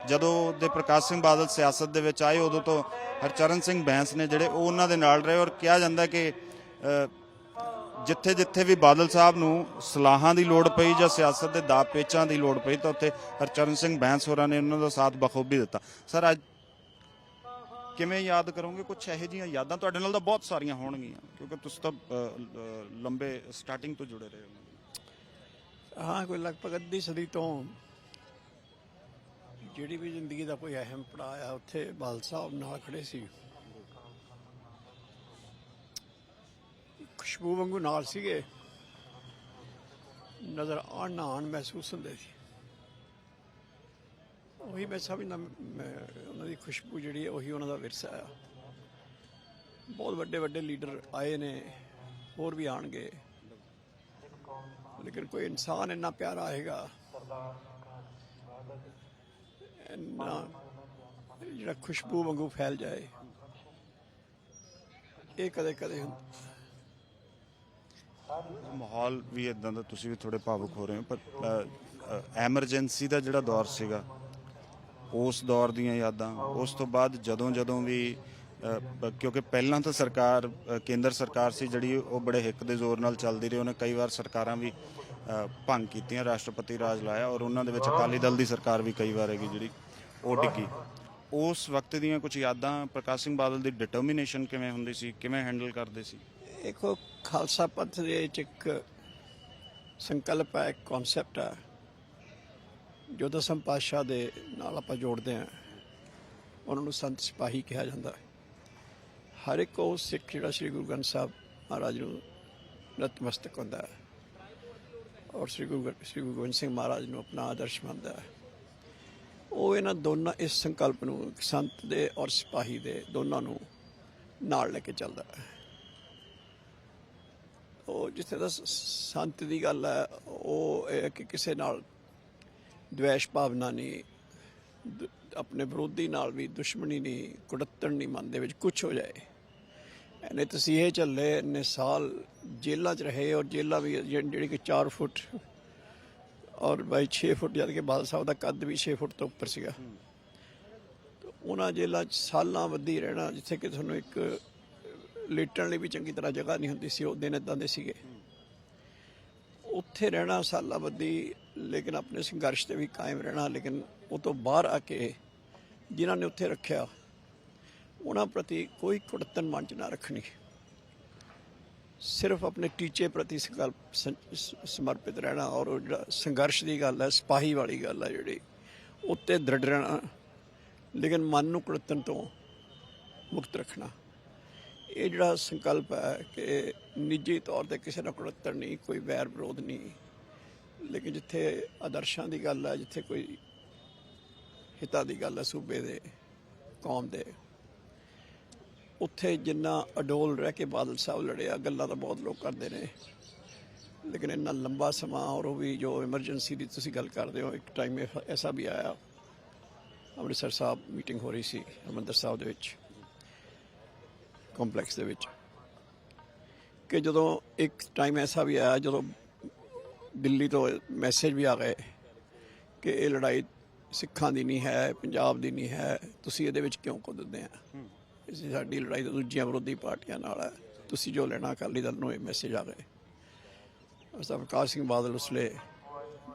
ਜਦੋਂ ਦੇ ਪ੍ਰਕਾਸ਼ ਸਿੰਘ ਬਾਦਲ ਸਿਆਸਤ ਦੇ ਵਿੱਚ ਆਏ ਉਦੋਂ ਤੋਂ ਹਰਚਰਨ ਸਿੰਘ ਬੈਂਸ ਨੇ ਜਿਹੜੇ ਉਹ ਉਹਨਾਂ ਦੇ ਨਾਲ ਰਹੇ। ਔਰ ਕਿਹਾ ਜਾਂਦਾ ਕਿ ਜਿੱਥੇ ਜਿੱਥੇ ਵੀ ਬਾਦਲ ਸਾਹਿਬ ਨੂੰ ਸਲਾਹਾਂ ਦੀ ਲੋੜ ਪਈ ਜਾਂ ਸਿਆਸਤ ਦੇ ਦਾਅ ਪੇਚਾਂ ਦੀ ਲੋੜ ਪਈ ਤਾਂ ਉੱਥੇ ਹਰਚਰਨ ਸਿੰਘ ਬੈਂਸ ਹੋਰਾਂ ਨੇ ਉਹਨਾਂ ਦਾ ਸਾਥ ਬਖੂਬੀ ਦਿੱਤਾ। ਸਰ ਅੱਜ ਕਿਵੇਂ ਯਾਦ ਕਰੋਗੇ? ਕੁਛ ਇਹੋ ਜਿਹੀਆਂ ਯਾਦਾਂ ਤੁਹਾਡੇ ਨਾਲ ਤਾਂ ਬਹੁਤ ਸਾਰੀਆਂ ਹੋਣਗੀਆਂ ਕਿਉਂਕਿ ਤੁਸੀਂ ਤਾਂ ਲੰਬੇ ਸਟਾਰਟਿੰਗ ਤੋਂ ਜੁੜੇ ਰਹੇ ਹੋ। ਹਾਂ, ਕੋਈ ਲਗਭਗ ਅੱਧੀ ਸਦੀ ਤੋਂ ਜਿਹੜੀ ਵੀ ਜ਼ਿੰਦਗੀ ਦਾ ਕੋਈ ਅਹਿਮ ਪੜਾਅ ਆ ਉੱਥੇ ਬਾਦਲ ਸਾਹਿਬ ਨਾਲ ਖੜੇ ਸੀ। ਖੁਸ਼ਬੂ ਵਾਂਗੂ ਨਾਲ ਸੀਗੇ, ਨਜ਼ਰ ਆਉਣ ਨਾ ਆਉਣ ਮਹਿਸੂਸ ਹੁੰਦੇ ਸੀ। ਉਹੀ ਮੈਂ ਸਮਝਦਾ ਉਹਨਾਂ ਦੀ ਖੁਸ਼ਬੂ ਜਿਹੜੀ ਹੈ ਉਹੀ ਉਹਨਾਂ ਦਾ ਵਿਰਸਾ ਆ। ਬਹੁਤ ਵੱਡੇ ਵੱਡੇ ਲੀਡਰ ਆਏ ਨੇ, ਹੋਰ ਵੀ ਆਉਣਗੇ, ਲੇਕਿਨ ਕੋਈ ਇਨਸਾਨ ਇੰਨਾ ਪਿਆਰਾ ਆਏਗਾ ਇੰਨਾ ਜਿਹੜਾ ਖੁਸ਼ਬੂ ਵਾਂਗੂ ਫੈਲ ਜਾਏ, ਇਹ ਕਦੇ ਕਦੇ ਹੁੰਦਾ। ਮਾਹੌਲ ਵੀ ਇਦਾਂ ਦਾ, ਤੁਸੀਂ ਵੀ ਥੋੜੇ ਭਾਵੁਕ ਹੋ ਰਹੇ ਹੋ, ਪਰ ਐਮਰਜੈਂਸੀ ਦਾ ਜਿਹੜਾ ਦੌਰ ਸੀਗਾ ਉਸ ਦੌਰ ਦੀਆਂ ਯਾਦਾਂ, ਉਸ ਤੋਂ ਬਾਅਦ ਜਦੋਂ ਵੀ ਕਿਉਂਕਿ ਪਹਿਲਾਂ ਤਾਂ ਸਰਕਾਰ ਕੇਂਦਰ ਸਰਕਾਰ ਸੀ ਜਿਹੜੀ ਉਹ ਬੜੇ ਹਿੱਕ ਦੇ ਜ਼ੋਰ ਨਾਲ ਚੱਲਦੀ ਰਹੀ। ਉਹਨੇ ਕਈ ਵਾਰ ਸਰਕਾਰਾਂ ਵੀ ਭੰਗ ਕੀਤੀਆਂ, ਰਾਸ਼ਟਰਪਤੀ ਰਾਜ ਲਾਇਆ ਔਰ ਉਹਨਾਂ ਦੇ ਵਿੱਚ ਅਕਾਲੀ ਦਲ ਦੀ ਸਰਕਾਰ ਵੀ ਕਈ ਵਾਰ ਹੈਗੀ ਜਿਹੜੀ ਉਹ ਡਿੱਗੀ। ਉਸ ਵਕਤ ਦੀਆਂ ਕੁਝ ਯਾਦਾਂ, ਪ੍ਰਕਾਸ਼ ਸਿੰਘ ਬਾਦਲ ਦੀ ਡਿਟਰਮੀਨੇਸ਼ਨ ਕਿਵੇਂ ਹੁੰਦੀ ਸੀ, ਕਿਵੇਂ ਹੈਂਡਲ ਕਰਦੇ ਸੀ? ਦੇਖੋ, ਖਾਲਸਾ ਪੰਥ ਦੇ ਵਿੱਚ ਇੱਕ ਸੰਕਲਪ ਹੈ, ਇੱਕ ਕਨਸੈਪਟ ਹੈ ਜੋ ਦਸਮ ਪਾਤਸ਼ਾਹ ਦੇ ਨਾਲ ਆਪਾਂ ਜੋੜਦੇ ਹਾਂ। ਉਹਨਾਂ ਨੂੰ ਸੰਤ ਸਿਪਾਹੀ ਕਿਹਾ ਜਾਂਦਾ ਹੈ। ਹਰ ਇੱਕ ਉਹ ਸਿੱਖ ਜਿਹੜਾ ਸ੍ਰੀ ਗੁਰੂ ਗ੍ਰੰਥ ਸਾਹਿਬ ਮਹਾਰਾਜ ਨੂੰ ਨਤਮਸਤਕ ਹੁੰਦਾ ਹੈ ਔਰ ਸ੍ਰੀ ਗੁਰੂ ਗੋਬਿੰਦ ਸਿੰਘ ਮਹਾਰਾਜ ਨੂੰ ਆਪਣਾ ਆਦਰਸ਼ ਮੰਨਦਾ ਹੈ। ਉਹ ਇਹਨਾਂ ਦੋਨਾਂ ਇਸ ਸੰਕਲਪ ਨੂੰ, ਸੰਤ ਦੇ ਔਰ ਸਿਪਾਹੀ ਦੇ ਦੋਨਾਂ ਨੂੰ ਨਾਲ ਲੈ ਕੇ ਚੱਲਦਾ ਹੈ। ਉਹ ਜਿੱਥੇ ਦਾ ਸੰਤ ਦੀ ਗੱਲ ਹੈ, ਉਹ ਇਹ ਕਿ ਕਿਸੇ ਨਾਲ ਦਵੇਸ਼ ਭਾਵਨਾ ਨਹੀਂ, ਆਪਣੇ ਵਿਰੋਧੀ ਨਾਲ ਵੀ ਦੁਸ਼ਮਣੀ ਨਹੀਂ, ਕੁੜੱਤਣ ਨਹੀਂ, ਮਨ ਦੇ ਵਿੱਚ ਕੁਛ ਹੋ ਜਾਏ। ਇਹਨੇ ਤਸੀਹੇ ਝੱਲੇ, ਇੰਨੇ ਸਾਲ ਜੇਲ੍ਹਾਂ 'ਚ ਰਹੇ ਔਰ ਜੇਲ੍ਹਾਂ ਵੀ ਜਿਹੜੀ ਕਿ 4 ਫੁੱਟ ਔਰ ਬਾਈ 6 ਫੁੱਟ, ਜਦ ਕਿ ਬਾਦਲ ਸਾਹਿਬ ਦਾ ਕੱਦ ਵੀ 6 ਫੁੱਟ ਤੋਂ ਉੱਪਰ ਸੀਗਾ। ਉਹਨਾਂ ਜੇਲ੍ਹਾਂ 'ਚ ਸਾਲਾਂ ਬੱਧੀ ਰਹਿਣਾ, ਜਿੱਥੇ ਕਿ ਤੁਹਾਨੂੰ ਇੱਕ ਲੇਟਣ ਲਈ ਵੀ ਚੰਗੀ ਤਰ੍ਹਾਂ ਜਗ੍ਹਾ ਨਹੀਂ ਹੁੰਦੀ ਸੀ। ਉਹ ਦਿਨ ਇੱਦਾਂ ਦੇ ਸੀਗੇ, ਉੱਥੇ ਰਹਿਣਾ ਸਾਲਾਂ ਬੱਧੀ, ਲੇਕਿਨ ਆਪਣੇ ਸੰਘਰਸ਼ 'ਤੇ ਵੀ ਕਾਇਮ ਰਹਿਣਾ। ਲੇਕਿਨ ਉਹ ਤੋਂ ਬਾਹਰ ਆ ਕੇ ਜਿਨ੍ਹਾਂ ਨੇ ਉੱਥੇ ਰੱਖਿਆ ਉਹਨਾਂ ਪ੍ਰਤੀ ਕੋਈ ਕੁੜੱਤਣ ਮਨ 'ਚ ਨਾ ਰੱਖਣੀ, ਸਿਰਫ ਆਪਣੇ ਟੀਚੇ ਪ੍ਰਤੀ ਸੰਕਲਪ ਸਮਰਪਿਤ ਰਹਿਣਾ। ਔਰ ਉਹ ਜਿਹੜਾ ਸੰਘਰਸ਼ ਦੀ ਗੱਲ ਹੈ, ਸਿਪਾਹੀ ਵਾਲੀ ਗੱਲ ਹੈ ਜਿਹੜੀ, ਉੱਤੇ ਦ੍ਰਿੜ ਰਹਿਣਾ, ਲੇਕਿਨ ਮਨ ਨੂੰ ਕੁੜੱਤਣ ਤੋਂ ਮੁਕਤ ਰੱਖਣਾ। ਇਹ ਜਿਹੜਾ ਸੰਕਲਪ ਹੈ ਕਿ ਨਿੱਜੀ ਤੌਰ 'ਤੇ ਕਿਸੇ ਨਾਲ ਕੁੜੱਤਣ ਨਹੀਂ, ਕੋਈ ਵੈਰ ਵਿਰੋਧ ਨਹੀਂ, ਲੇਕਿਨ ਜਿੱਥੇ ਆਦਰਸ਼ਾਂ ਦੀ ਗੱਲ ਹੈ, ਜਿੱਥੇ ਕੋਈ ਹਿੱਤਾਂ ਦੀ ਗੱਲ ਹੈ ਸੂਬੇ ਦੇ, ਕੌਮ ਦੇ, ਉੱਥੇ ਜਿੰਨਾ ਅਡੋਲ ਰਹਿ ਕੇ ਬਾਦਲ ਸਾਹਿਬ ਲੜਿਆ। ਗੱਲਾਂ ਤਾਂ ਬਹੁਤ ਲੋਕ ਕਰਦੇ ਨੇ, ਲੇਕਿਨ ਇੰਨਾ ਲੰਬਾ ਸਮਾਂ, ਔਰ ਉਹ ਵੀ ਜੋ ਐਮਰਜੈਂਸੀ ਦੀ ਤੁਸੀਂ ਗੱਲ ਕਰਦੇ ਹੋ, ਇੱਕ ਟਾਈਮ ਐਸਾ ਵੀ ਆਇਆ, ਅੰਮ੍ਰਿਤਸਰ ਸਾਹਿਬ ਮੀਟਿੰਗ ਹੋ ਰਹੀ ਸੀ ਹਰਿਮੰਦਰ ਸਾਹਿਬ ਦੇ ਵਿੱਚ, ਕੰਪਲੈਕਸ ਦੇ ਵਿੱਚ, ਕਿ ਜਦੋਂ ਇੱਕ ਟਾਈਮ ਐਸਾ ਵੀ ਆਇਆ ਜਦੋਂ ਦਿੱਲੀ ਤੋਂ ਮੈਸੇਜ ਵੀ ਆ ਗਏ ਕਿ ਇਹ ਲੜਾਈ ਸਿੱਖਾਂ ਦੀ ਨਹੀਂ ਹੈ, ਪੰਜਾਬ ਦੀ ਨਹੀਂ ਹੈ, ਤੁਸੀਂ ਇਹਦੇ ਵਿੱਚ ਕਿਉਂ ਕੁੱਦਦੇ ਆ? ਸਾਡੀ ਲੜਾਈ ਤਾਂ ਦੂਜੀਆਂ ਵਿਰੋਧੀ ਪਾਰਟੀਆਂ ਨਾਲ ਹੈ, ਤੁਸੀਂ ਜੋ ਲੈਣਾ ਅਕਾਲੀ ਦਲ ਨੂੰ। ਇਹ ਮੈਸੇਜ ਆ ਗਏ। ਅਸਾਂ ਪ੍ਰਕਾਸ਼ ਸਿੰਘ ਬਾਦਲ ਉਸਲੇ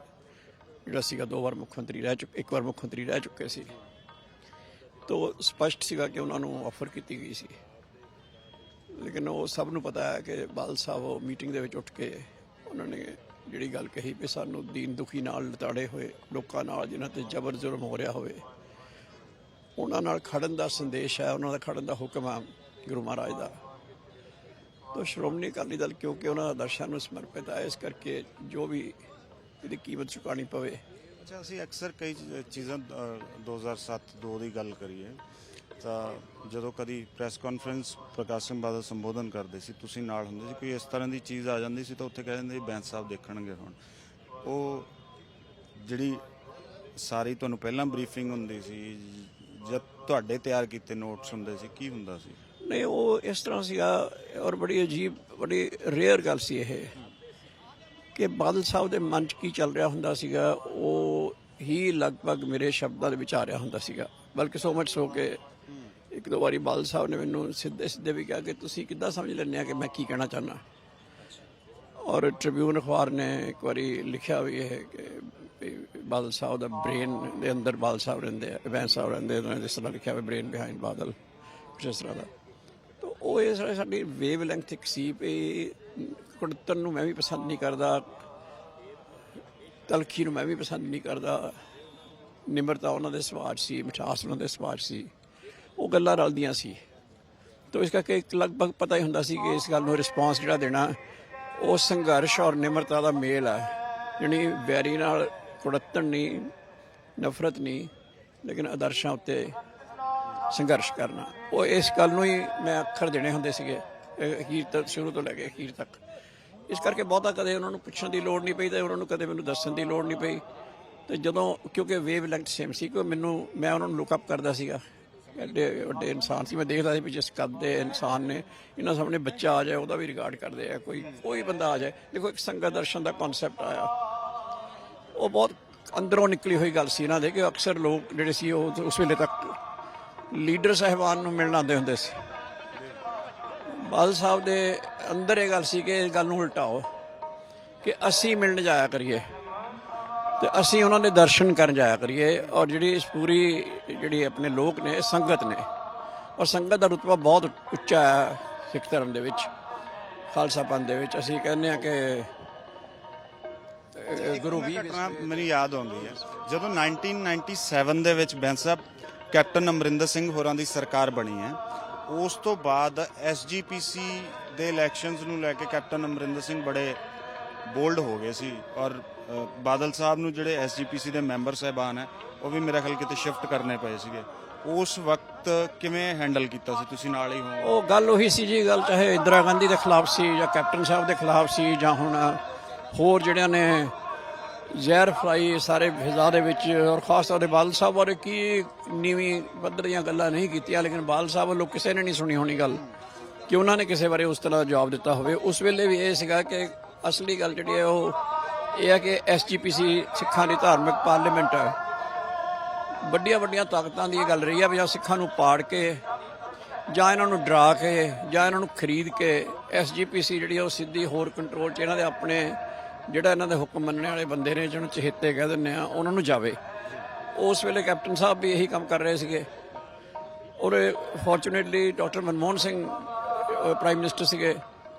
ਜਿਹੜਾ ਸੀਗਾ 2 ਵਾਰ ਮੁੱਖ ਮੰਤਰੀ ਰਹਿ ਚੁੱਕੇ, 1 ਵਾਰ ਮੁੱਖ ਮੰਤਰੀ ਰਹਿ ਚੁੱਕੇ ਸੀ, ਤਾਂ ਸਪਸ਼ਟ ਸੀਗਾ ਕਿ ਉਹਨਾਂ ਨੂੰ ਆਫਰ ਕੀਤੀ ਗਈ ਸੀ। ਲੇਕਿਨ ਉਹ ਸਭ ਨੂੰ ਪਤਾ ਹੈ ਕਿ ਬਾਦਲ ਸਾਹਿਬ ਉਹ ਮੀਟਿੰਗ ਦੇ ਵਿੱਚ ਉੱਠ ਕੇ ਉਹਨਾਂ ਨੇ ਜਿਹੜੀ ਗੱਲ ਕਹੀ ਵੀ ਸਾਨੂੰ ਦੀਨ ਦੁਖੀ ਨਾਲ ਲਤਾੜੇ ਹੋਏ ਲੋਕਾਂ ਨਾਲ, ਜਿਨ੍ਹਾਂ 'ਤੇ ਜ਼ਬਰ ਜ਼ੁਲਮ ਹੋ ਰਿਹਾ ਹੋਵੇ, ਉਹਨਾਂ ਨਾਲ ਖੜਨ ਦਾ ਸੰਦੇਸ਼ ਹੈ, ਉਹਨਾਂ ਦਾ ਖੜਨ ਦਾ ਹੁਕਮ ਹੈ ਗੁਰੂ ਮਹਾਰਾਜ ਦਾ। ਤਾਂ ਸ਼੍ਰੋਮਣੀ ਅਕਾਲੀ ਦਲ ਕਿਉਂਕਿ ਉਹਨਾਂ ਆਦਰਸ਼ਾਂ ਨੂੰ ਸਮਰਪਿਤ ਹੈ, ਇਸ ਕਰਕੇ ਜੋ ਵੀ ਇਹਦੀ ਕੀਮਤ ਚੁਕਾਉਣੀ ਪਵੇ। ਅੱਛਾ, ਅਸੀਂ ਅਕਸਰ ਕਈ ਚੀਜ਼ਾਂ 2007-2 ਦੀ ਗੱਲ ਕਰੀਏ ਤਾਂ ਜਦੋਂ ਕਦੀ ਪ੍ਰੈਸ ਕਾਨਫਰੰਸ ਪ੍ਰਕਾਸ਼ ਸਿੰਘ ਬਾਦਲ ਸੰਬੋਧਨ ਕਰਦੇ ਸੀ, ਤੁਸੀਂ ਨਾਲ ਹੁੰਦੇ ਸੀ, ਕੋਈ ਇਸ ਤਰ੍ਹਾਂ ਦੀ ਚੀਜ਼ ਆ ਜਾਂਦੀ ਸੀ ਤਾਂ ਉੱਥੇ ਕਹਿ ਦਿੰਦੇ ਬੈਂਸ ਸਾਹਿਬ ਦੇਖਣਗੇ। ਹੁਣ ਉਹ ਜਿਹੜੀ ਸਾਰੀ ਤੁਹਾਨੂੰ ਪਹਿਲਾਂ ਬਰੀਫਿੰਗ ਹੁੰਦੀ ਸੀ ਜਦ ਤੁਹਾਡੇ ਤਿਆਰ ਕੀਤੇ ਨੋਟਸ ਹੁੰਦੇ ਸੀ, ਕੀ ਹੁੰਦਾ ਸੀ? ਨਹੀਂ, ਉਹ ਇਸ ਤਰ੍ਹਾਂ ਸੀਗਾ ਔਰ ਬੜੀ ਅਜੀਬ, ਬੜੀ ਰੇਅਰ ਗੱਲ ਸੀ ਇਹ ਕਿ ਬਾਦਲ ਸਾਹਿਬ ਦੇ ਮਨ 'ਚ ਕੀ ਚੱਲ ਰਿਹਾ ਹੁੰਦਾ ਸੀਗਾ, ਉਹ ਹੀ ਲਗਭਗ ਮੇਰੇ ਸ਼ਬਦਾਂ ਦੇ ਵਿੱਚ ਆ ਰਿਹਾ ਹੁੰਦਾ ਸੀਗਾ। ਬਲਕਿ ਸੋ ਮਚ ਸੋ ਕਿ ਇੱਕ ਦੋ ਵਾਰੀ ਬਾਦਲ ਸਾਹਿਬ ਨੇ ਮੈਨੂੰ ਸਿੱਧੇ ਸਿੱਧੇ ਵੀ ਕਿਹਾ ਕਿ ਤੁਸੀਂ ਕਿੱਦਾਂ ਸਮਝ ਲੈਂਦੇ ਆ ਕਿ ਮੈਂ ਕੀ ਕਹਿਣਾ ਚਾਹੁੰਦਾ। ਔਰ ਟ੍ਰਿਬਿਊਨ ਅਖਬਾਰ ਨੇ ਇੱਕ ਵਾਰੀ ਲਿਖਿਆ ਵੀ ਇਹ ਕਿ ਬਾਦਲ ਸਾਹਿਬ ਦਾ ਬ੍ਰੇਨ ਦੇ ਅੰਦਰ ਬਾਦਲ ਸਾਹਿਬ ਰਹਿੰਦੇ ਆ, ਬੈਂਸ ਸਾਹਿਬ ਰਹਿੰਦੇ, ਉਹਨਾਂ ਨੇ ਜਿਸ ਤਰ੍ਹਾਂ ਲਿਖਿਆ ਵੀ ਬ੍ਰੇਨ ਬਿਹਾਈਂਡ ਬਾਦਲ, ਕੁਛ ਇਸ ਤਰ੍ਹਾਂ ਦਾ। ਤਾਂ ਉਹ ਇਸ ਸਾਡੀ ਵੇਵ ਲੈਂਥ ਇੱਕ ਸੀ ਵੀ ਕੁੜੱਤਣ ਨੂੰ ਮੈਂ ਵੀ ਪਸੰਦ ਨਹੀਂ ਕਰਦਾ, ਤਲਖੀ ਨੂੰ ਮੈਂ ਵੀ ਪਸੰਦ ਨਹੀਂ ਕਰਦਾ, ਨਿਮਰਤਾ ਉਹਨਾਂ ਦੇ ਸੁਭਾਅ 'ਚ ਸੀ, ਮਿਠਾਸ ਉਹਨਾਂ ਦੇ ਸੁਭਾਅ 'ਚ ਸੀ, ਉਹ ਗੱਲਾਂ ਰਲਦੀਆਂ ਸੀ। ਤਾਂ ਇਸ ਕਰਕੇ ਇੱਕ ਲਗਭਗ ਪਤਾ ਹੀ ਹੁੰਦਾ ਸੀ ਕਿ ਇਸ ਗੱਲ ਨੂੰ ਰਿਸਪੌਂਸ ਜਿਹੜਾ ਦੇਣਾ ਉਹ ਸੰਘਰਸ਼ ਔਰ ਨਿਮਰਤਾ ਦਾ ਮੇਲ ਹੈ। ਯਾਨੀ ਵੈਰੀ ਨਾਲ ਕੁੜੱਤਣ ਨਹੀਂ, ਨਫ਼ਰਤ ਨਹੀਂ, ਲੇਕਿਨ ਆਦਰਸ਼ਾਂ ਉੱਤੇ ਸੰਘਰਸ਼ ਕਰਨਾ, ਉਹ ਇਸ ਗੱਲ ਨੂੰ ਹੀ ਮੈਂ ਅੱਖਰ ਦੇਣੇ ਹੁੰਦੇ ਸੀਗੇ ਅਖੀਰ ਤੱਕ, ਸ਼ੁਰੂ ਤੋਂ ਲੈ ਕੇ ਅਖੀਰ ਤੱਕ। ਇਸ ਕਰਕੇ ਬਹੁਤਾ ਕਦੇ ਉਹਨਾਂ ਨੂੰ ਪੁੱਛਣ ਦੀ ਲੋੜ ਨਹੀਂ ਪਈ ਅਤੇ ਉਹਨਾਂ ਨੂੰ ਕਦੇ ਮੈਨੂੰ ਦੱਸਣ ਦੀ ਲੋੜ ਨਹੀਂ ਪਈ। ਅਤੇ ਜਦੋਂ ਕਿਉਂਕਿ ਵੇਵ ਲੈਂਥ ਸੇਮ ਸੀ ਕਿ ਮੈਂ ਉਹਨਾਂ ਨੂੰ ਲੁੱਕਅਪ ਕਰਦਾ ਸੀਗਾ। ਐਡੇ ਵੱਡੇ ਇਨਸਾਨ ਸੀ, ਮੈਂ ਦੇਖਦਾ ਸੀ ਵੀ ਜਿਸ ਕੱਦ ਦੇ ਇਨਸਾਨ ਨੇ, ਇਹਨਾਂ ਸਾਹਮਣੇ ਬੱਚਾ ਆ ਜਾਏ ਉਹਦਾ ਵੀ ਰਿਗਾਰਡ ਕਰਦੇ ਆ, ਕੋਈ ਬੰਦਾ ਆ ਜਾਏ। ਦੇਖੋ ਇੱਕ ਸੰਗਤ ਦਰਸ਼ਨ ਦਾ ਕਨਸੈਪਟ ਆਇਆ, ਉਹ ਬਹੁਤ ਅੰਦਰੋਂ ਨਿਕਲੀ ਹੋਈ ਗੱਲ ਸੀ ਇਹਨਾਂ ਦੇ ਕਿ ਅਕਸਰ ਲੋਕ ਜਿਹੜੇ ਸੀ ਉਹ ਉਸ ਵੇਲੇ ਤੱਕ ਲੀਡਰ ਸਾਹਿਬਾਨ ਨੂੰ ਮਿਲਣ ਆਉਂਦੇ ਹੁੰਦੇ ਸੀ। ਬਾਦਲ ਸਾਹਿਬ ਦੇ ਅੰਦਰ ਇਹ ਗੱਲ ਸੀ ਕਿ ਇਸ ਗੱਲ ਨੂੰ ਉਲਟਾਓ ਕਿ ਅਸੀਂ ਮਿਲਣ ਜਾਇਆ ਕਰੀਏ ਤੇ ਅਸੀਂ ਉਹਨਾਂ ਦੇ ਦਰਸ਼ਨ ਕਰਨ ਜਾਇਆ ਕਰੀਏ। ਔਰ ਜਿਹੜੀ ਇਸ ਪੂਰੀ ਜਿਹੜੀ ਆਪਣੇ ਲੋਕ ਨੇ, ਸੰਗਤ ਨੇ, ਔਰ ਸੰਗਤ ਦਾ ਰੁਤਬਾ ਬਹੁਤ ਉੱਚਾ ਹੈ ਸਿੱਖ ਧਰਮ ਦੇ ਵਿੱਚ, ਖਾਲਸਾ ਪੰਥ ਦੇ ਵਿੱਚ। ਅਸੀਂ ਕਹਿੰਦੇ ਹਾਂ ਕਿ ਗੁਰੂ ਵੀ ਮੈਨੂੰ ਯਾਦ ਆਉਂਦੀ ਹੈ ਜਦੋਂ 1997 ਦੇ ਵਿੱਚ ਬੈਂਸ ਸਾਹਿਬ ਕੈਪਟਨ ਅਮਰਿੰਦਰ ਸਿੰਘ ਹੋਰਾਂ ਦੀ ਸਰਕਾਰ ਬਣੀ ਹੈ, ਉਸ ਤੋਂ ਬਾਅਦ SGPC ਦੇ ਇਲੈਕਸ਼ਨਸ ਨੂੰ ਲੈ ਕੇ ਕੈਪਟਨ ਅਮਰਿੰਦਰ ਸਿੰਘ ਬੜੇ ਬੋਲਡ ਹੋ ਗਏ ਸੀ। ਔਰ ਬਾਦਲ ਸਾਹਿਬ ਨੂੰ ਜਿਹੜੇ SGPC ਦੇ ਮੈਂਬਰ ਸਾਹਿਬਾਨ ਹੈ ਉਹ ਵੀ ਮੇਰਾ ਖਿਆਲ ਕਿਤੇ ਸ਼ਿਫਟ ਕਰਨੇ ਪਏ ਸੀਗੇ। ਉਸ ਵਕਤ ਕਿਵੇਂ ਹੈਂਡਲ ਕੀਤਾ ਸੀ ਤੁਸੀਂ? ਨਾਲ ਹੀ ਹੋ। ਉਹ ਗੱਲ ਉਹੀ ਸੀ ਜੀ, ਗੱਲ ਚਾਹੇ ਇੰਦਰਾ ਗਾਂਧੀ ਦੇ ਖਿਲਾਫ ਸੀ ਜਾਂ ਕੈਪਟਨ ਸਾਹਿਬ ਦੇ ਖਿਲਾਫ ਸੀ ਜਾਂ ਹੁਣ ਹੋਰ ਜਿਹੜਿਆਂ ਨੇ ਜ਼ਹਿਰ ਫਲਾਈ ਸਾਰੇ ਫਿਜ਼ਾ ਦੇ ਵਿੱਚ, ਔਰ ਖਾਸ ਤੌਰ 'ਤੇ ਬਾਦਲ ਸਾਹਿਬ ਬਾਰੇ ਕੀ ਨੀਵੀਂ ਪੱਧਰ ਦੀਆਂ ਗੱਲਾਂ ਨਹੀਂ ਕੀਤੀਆਂ, ਲੇਕਿਨ ਬਾਦਲ ਸਾਹਿਬ ਵੱਲੋਂ ਕਿਸੇ ਨੇ ਨਹੀਂ ਸੁਣੀ ਹੋਣੀ ਗੱਲ ਕਿ ਉਹਨਾਂ ਨੇ ਕਿਸੇ ਬਾਰੇ ਉਸ ਤਰ੍ਹਾਂ ਦਾ ਜਵਾਬ ਦਿੱਤਾ ਹੋਵੇ। ਉਸ ਵੇਲੇ ਵੀ ਇਹ ਸੀਗਾ ਕਿ ਅਸਲੀ ਗੱਲ ਜਿਹੜੀ ਹੈ ਉਹ ਇਹ ਹੈ ਕਿ SGPC ਸਿੱਖਾਂ ਦੀ ਧਾਰਮਿਕ ਪਾਰਲੀਮੈਂਟ ਹੈ। ਵੱਡੀਆਂ ਵੱਡੀਆਂ ਤਾਕਤਾਂ ਦੀ ਇਹ ਗੱਲ ਰਹੀ ਹੈ ਵੀ ਜਾਂ ਸਿੱਖਾਂ ਨੂੰ ਪਾੜ ਕੇ ਜਾਂ ਇਹਨਾਂ ਨੂੰ ਡਰਾ ਕੇ ਜਾਂ ਇਹਨਾਂ ਨੂੰ ਖਰੀਦ ਕੇ SGPC ਜਿਹੜੀ ਉਹ ਸਿੱਧੀ ਹੋਰ ਕੰਟਰੋਲ 'ਚ ਇਹਨਾਂ ਦੇ ਆਪਣੇ ਜਿਹੜਾ ਇਹਨਾਂ ਦੇ ਹੁਕਮ ਮੰਨਣ ਵਾਲੇ ਬੰਦੇ ਨੇ, ਜਿਹਨੂੰ ਚਹੇਤੇ ਕਹਿ ਦਿੰਦੇ ਆ, ਉਹਨਾਂ ਨੂੰ ਜਾਵੇ। ਉਸ ਵੇਲੇ ਕੈਪਟਨ ਸਾਹਿਬ ਵੀ ਇਹੀ ਕੰਮ ਕਰ ਰਹੇ ਸੀਗੇ। ਔਰ fortunately doctor Manmohan Singh prime minister ਸੀਗੇ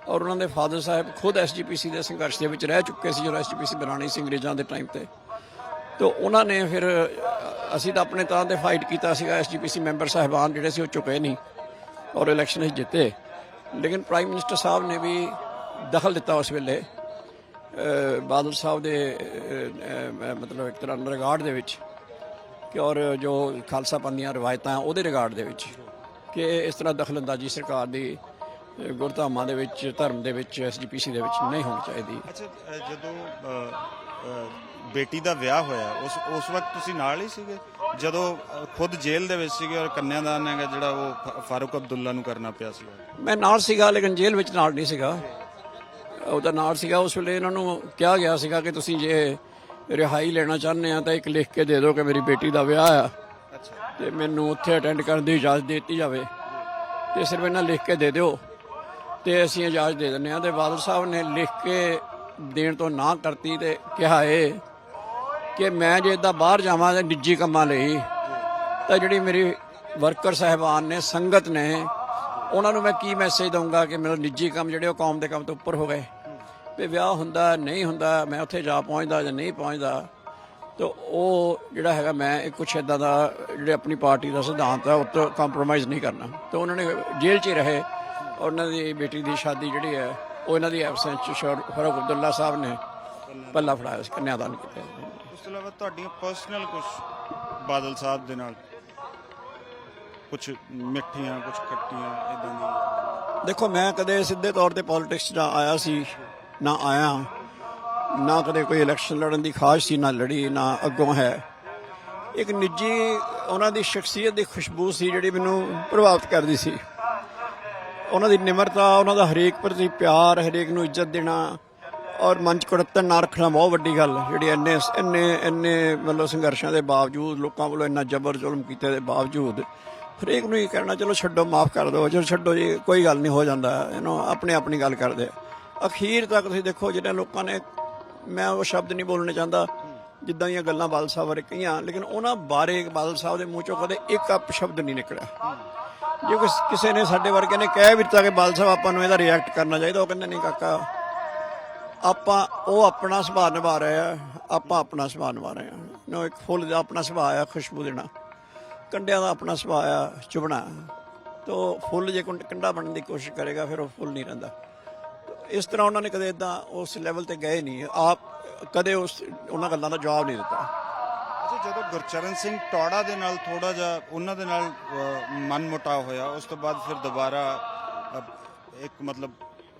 ਔਰ ਉਹਨਾਂ ਦੇ ਫਾਦਰ ਸਾਹਿਬ ਖੁਦ SGPC ਦੇ ਸੰਘਰਸ਼ ਦੇ ਵਿੱਚ ਰਹਿ ਚੁੱਕੇ ਸੀ ਜਦੋਂ SGPC ਬਣਾਉਣੀ ਸੀ ਅੰਗਰੇਜ਼ਾਂ ਦੇ ਟਾਈਮ 'ਤੇ। ਤਾਂ ਉਹਨਾਂ ਨੇ ਫਿਰ, ਅਸੀਂ ਤਾਂ ਆਪਣੇ ਤਰ੍ਹਾਂ ਦੇ ਫਾਈਟ ਕੀਤਾ ਸੀਗਾ, SGPC ਮੈਂਬਰ ਸਾਹਿਬਾਨ ਜਿਹੜੇ ਸੀ ਉਹ ਚੁੱਕੇ ਨਹੀਂ ਔਰ ਇਲੈਕਸ਼ਨ ਵਿੱਚ ਜਿੱਤੇ। ਲੇਕਿਨ ਪ੍ਰਾਈਮ ਮਿਨਿਸਟਰ ਸਾਹਿਬ ਨੇ ਵੀ ਦਖਲ ਦਿੱਤਾ ਉਸ ਵੇਲੇ ਬਾਦਲ ਸਾਹਿਬ ਦੇ ਮਤਲਬ ਇੱਕ ਤਰ੍ਹਾਂ ਰਿਗਾਰਡ ਦੇ ਵਿੱਚ ਕਿ ਔਰ ਜੋ ਖਾਲਸਾ ਪੰਥ ਦੀਆਂ ਰਵਾਇਤਾਂ ਉਹਦੇ ਰਿਗਾਰਡ ਦੇ ਵਿੱਚ ਕਿ ਇਸ ਤਰ੍ਹਾਂ ਦਖਲਅੰਦਾਜ਼ੀ ਸਰਕਾਰ ਦੀ ਗੁਰਧਾਮਾਂ ਦੇ ਵਿੱਚ, ਧਰਮ ਦੇ ਵਿੱਚ, SGPC ਦੇ ਵਿੱਚ ਨਹੀਂ ਹੋਣੀ ਚਾਹੀਦੀ। ਅੱਛਾ, ਜਦੋਂ ਬੇਟੀ ਦਾ ਵਿਆਹ ਹੋਇਆ ਉਸ ਵਕਤ ਤੁਸੀਂ ਨਾਲ ਹੀ ਸੀਗੇ ਜਦੋਂ ਖੁਦ ਜੇਲ੍ਹ ਦੇ ਵਿੱਚ ਸੀਗੇ ਔਰ ਕੰਨਿਆਦਾਨ ਹੈਗਾ ਜਿਹੜਾ ਉਹ ਫਾਰੂਕ ਅਬਦੁੱਲਾ ਨੂੰ ਕਰਨਾ ਪਿਆ ਸੀ? ਮੈਂ ਨਾਲ ਸੀਗਾ ਲੇਕਿਨ ਜੇਲ੍ਹ ਵਿੱਚ ਨਾਲ ਨਹੀਂ ਸੀਗਾ, ਉਹਦਾ ਨਾਲ ਸੀਗਾ। ਉਸ ਵੇਲੇ ਇਹਨਾਂ ਨੂੰ ਕਿਹਾ ਗਿਆ ਸੀਗਾ ਕਿ ਤੁਸੀਂ ਜੇ ਰਿਹਾਈ ਲੈਣਾ ਚਾਹੁੰਦੇ ਆ ਤਾਂ ਇੱਕ ਲਿਖ ਕੇ ਦੇ ਦਿਓ ਕਿ ਮੇਰੀ ਬੇਟੀ ਦਾ ਵਿਆਹ ਆ ਤੇ ਮੈਨੂੰ ਉੱਥੇ ਅਟੈਂਡ ਕਰਨ ਦੀ ਇਜਾਜ਼ਤ ਦੇ ਦਿੱਤੀ ਜਾਵੇ ਤੇ ਸਿਰਫ ਇਹਨਾਂ ਲਿਖ ਕੇ ਦੇ ਦਿਓ ਤੇ ਅਸੀਂ ਇਜਾਜ਼ਤ ਦੇ ਦਿੰਦੇ ਹਾਂ। ਤੇ ਬਾਦਲ ਸਾਹਿਬ ਨੇ ਲਿਖ ਕੇ ਦੇਣ ਤੋਂ ਨਾ ਕਰਤੀ ਤੇ ਕਿਹਾ ਇਹ ਕਿ ਮੈਂ ਜੇ ਇੱਦਾਂ ਬਾਹਰ ਜਾਵਾਂ ਤਾਂ ਨਿੱਜੀ ਕੰਮਾਂ ਲਈ ਤਾਂ ਜਿਹੜੀ ਮੇਰੀ ਵਰਕਰ ਸਾਹਿਬਾਨ ਨੇ, ਸੰਗਤ ਨੇ, ਉਹਨਾਂ ਨੂੰ ਮੈਂ ਕੀ ਮੈਸੇਜ ਦਊਂਗਾ ਕਿ ਮੇਰੇ ਨਿੱਜੀ ਕੰਮ ਜਿਹੜੇ ਉਹ ਕੌਮ ਦੇ ਕੰਮ ਤੋਂ ਉੱਪਰ ਹੋ ਗਏ ਵੀ ਵਿਆਹ ਹੁੰਦਾ ਨਹੀਂ ਹੁੰਦਾ, ਮੈਂ ਉੱਥੇ ਜਾ ਪਹੁੰਚਦਾ ਜਾਂ ਨਹੀਂ ਪਹੁੰਚਦਾ। ਤਾਂ ਉਹ ਜਿਹੜਾ ਹੈਗਾ ਮੈਂ ਕੁਛ ਇੱਦਾਂ ਦਾ ਜਿਹੜੇ ਆਪਣੀ ਪਾਰਟੀ ਦਾ ਸਿਧਾਂਤ ਹੈ ਉਹ ਤੋਂ ਕੰਪਰੋਮਾਈਜ਼ ਨਹੀਂ ਕਰਨਾ। ਤਾਂ ਉਹਨਾਂ ਨੇ ਜੇਲ੍ਹ 'ਚ ਹੀ ਰਹੇ ਔਰ ਉਹਨਾਂ ਦੀ ਬੇਟੀ ਦੀ ਸ਼ਾਦੀ ਜਿਹੜੀ ਹੈ ਉਹ ਇਹਨਾਂ ਦੀ ਐਬਸੈਂਸ 'ਚ ਫਾਰੂਕ ਅਬਦੁੱਲਾ ਸਾਹਿਬ ਨੇ ਪੱਲਾ ਫੜਾਇਆ ਸੀ, ਕੰਨਿਆਦਾਨ ਕੀਤਾ। ਉਸ ਤੋਂ ਇਲਾਵਾ ਤੁਹਾਡੀਆਂ ਪਰਸਨਲ ਕੁਛ ਬਾਦਲ ਸਾਹਿਬ ਦੇ ਨਾਲ ਕੁਛ ਮਿੱਠੀਆਂ ਕੁਛ ਖੱਟੀਆਂ ਇੱਦਾਂ ਦੀ? ਦੇਖੋ, ਮੈਂ ਕਦੇ ਸਿੱਧੇ ਤੌਰ 'ਤੇ ਪੋਲੀਟਿਕਸ 'ਚ ਆਇਆ ਸੀ ਨਾ ਆਇਆ, ਨਾ ਕਦੇ ਕੋਈ ਇਲੈਕਸ਼ਨ ਲੜਨ ਦੀ ਖਾਸ਼ ਸੀ, ਨਾ ਲੜੀ, ਨਾ ਅੱਗੋਂ ਹੈ। ਇੱਕ ਨਿੱਜੀ ਉਹਨਾਂ ਦੀ ਸ਼ਖਸੀਅਤ ਦੀ ਖੁਸ਼ਬੂ ਸੀ ਜਿਹੜੀ ਮੈਨੂੰ ਪ੍ਰਭਾਵਿਤ ਕਰਦੀ ਸੀ। ਉਹਨਾਂ ਦੀ ਨਿਮਰਤਾ, ਉਹਨਾਂ ਦਾ ਹਰੇਕ ਪ੍ਰਤੀ ਪਿਆਰ, ਹਰੇਕ ਨੂੰ ਇੱਜ਼ਤ ਦੇਣਾ ਔਰ ਮੰਚ ਕੁੜੱਤਣ ਨਾ ਰੱਖਣਾ ਬਹੁਤ ਵੱਡੀ ਗੱਲ ਜਿਹੜੀ ਇੰਨੇ ਇੰਨੇ ਇੰਨੇ ਮਤਲਬ ਸੰਘਰਸ਼ਾਂ ਦੇ ਬਾਵਜੂਦ ਲੋਕਾਂ ਵੱਲੋਂ ਇੰਨਾ ਜ਼ਬਰ ਜ਼ੁਲਮ ਕੀਤੇ ਦੇ ਬਾਵਜੂਦ ਹਰੇਕ ਨੂੰ ਇਹ ਕਹਿਣਾ ਚਲੋ ਛੱਡੋ ਮਾਫ ਕਰ ਦਿਓ ਚਲੋ ਛੱਡੋ ਜੀ ਕੋਈ ਗੱਲ ਨਹੀਂ ਹੋ ਜਾਂਦਾ ਆਪਣੇ ਆਪਣੀ ਗੱਲ ਕਰਦੇ ਅਖੀਰ ਤੱਕ ਤੁਸੀਂ ਦੇਖੋ ਜਿਹੜੇ ਲੋਕਾਂ ਨੇ ਮੈਂ ਉਹ ਸ਼ਬਦ ਨਹੀਂ ਬੋਲਣੇ ਚਾਹੁੰਦਾ ਜਿੱਦਾਂ ਦੀਆਂ ਗੱਲਾਂ ਬਾਦਲ ਸਾਹਿਬ ਬਾਰੇ ਕਹੀਆਂ ਲੇਕਿਨ ਉਹਨਾਂ ਬਾਰੇ ਬਾਦਲ ਸਾਹਿਬ ਦੇ ਮੂੰਹ ਚੋਂ ਕਦੇ ਇੱਕ ਸ਼ਬਦ ਨਹੀਂ ਨਿਕਲਿਆ ਜੇ ਕਿਸੇ ਨੇ ਸਾਡੇ ਵਰਗੇ ਨੇ ਕਹਿ ਵੀ ਦਿੱਤਾ ਕਿ ਬਾਦਲ ਸਾਹਿਬ ਆਪਾਂ ਨੂੰ ਇਹਦਾ ਰਿਐਕਟ ਕਰਨਾ ਚਾਹੀਦਾ ਉਹ ਕਹਿੰਦੇ ਨਹੀਂ ਕਾਕਾ ਆਪਾਂ ਉਹ ਆਪਣਾ ਸੁਭਾਅ ਨਿਭਾ ਰਹੇ ਆ ਆਪਾਂ ਆਪਣਾ ਸੁਭਾਅ ਨਿਭਾ ਰਹੇ ਆ ਇੱਕ ਫੁੱਲ ਦਾ ਆਪਣਾ ਸੁਭਾਅ ਆ ਖੁਸ਼ਬੂ ਦੇਣਾ ਕੰਡਿਆਂ ਦਾ ਆਪਣਾ ਸੁਭਾਅ ਆ ਚੁਭਣਾ ਤੋ ਫੁੱਲ ਜੇ ਕੰਡਾ ਬਣਨ ਦੀ ਕੋਸ਼ਿਸ਼ ਕਰੇਗਾ ਫਿਰ ਉਹ ਫੁੱਲ ਨਹੀਂ ਰਹਿੰਦਾ ਇਸ ਤਰ੍ਹਾਂ ਉਹਨਾਂ ਨੇ ਕਦੇ ਇਦਾਂ ਉਸ ਲੈਵਲ ਤੇ ਗਏ ਨਹੀਂ ਆਪ ਕਦੇ ਉਹਨਾਂ ਗੱਲਾਂ ਦਾ ਜਵਾਬ ਨਹੀਂ ਦਿੱਤਾ ਅੱਛਾ ਜਦੋਂ ਗੁਰਚਰਨ ਸਿੰਘ ਟੌੜਾ ਦੇ ਨਾਲ ਥੋੜਾ ਜਿਹਾ ਉਹਨਾਂ ਦੇ ਨਾਲ ਮਨ ਮੁਟਾਅ ਹੋਇਆ ਉਸ ਤੋਂ ਬਾਅਦ ਫਿਰ ਦੁਬਾਰਾ ਇੱਕ ਮਤਲਬ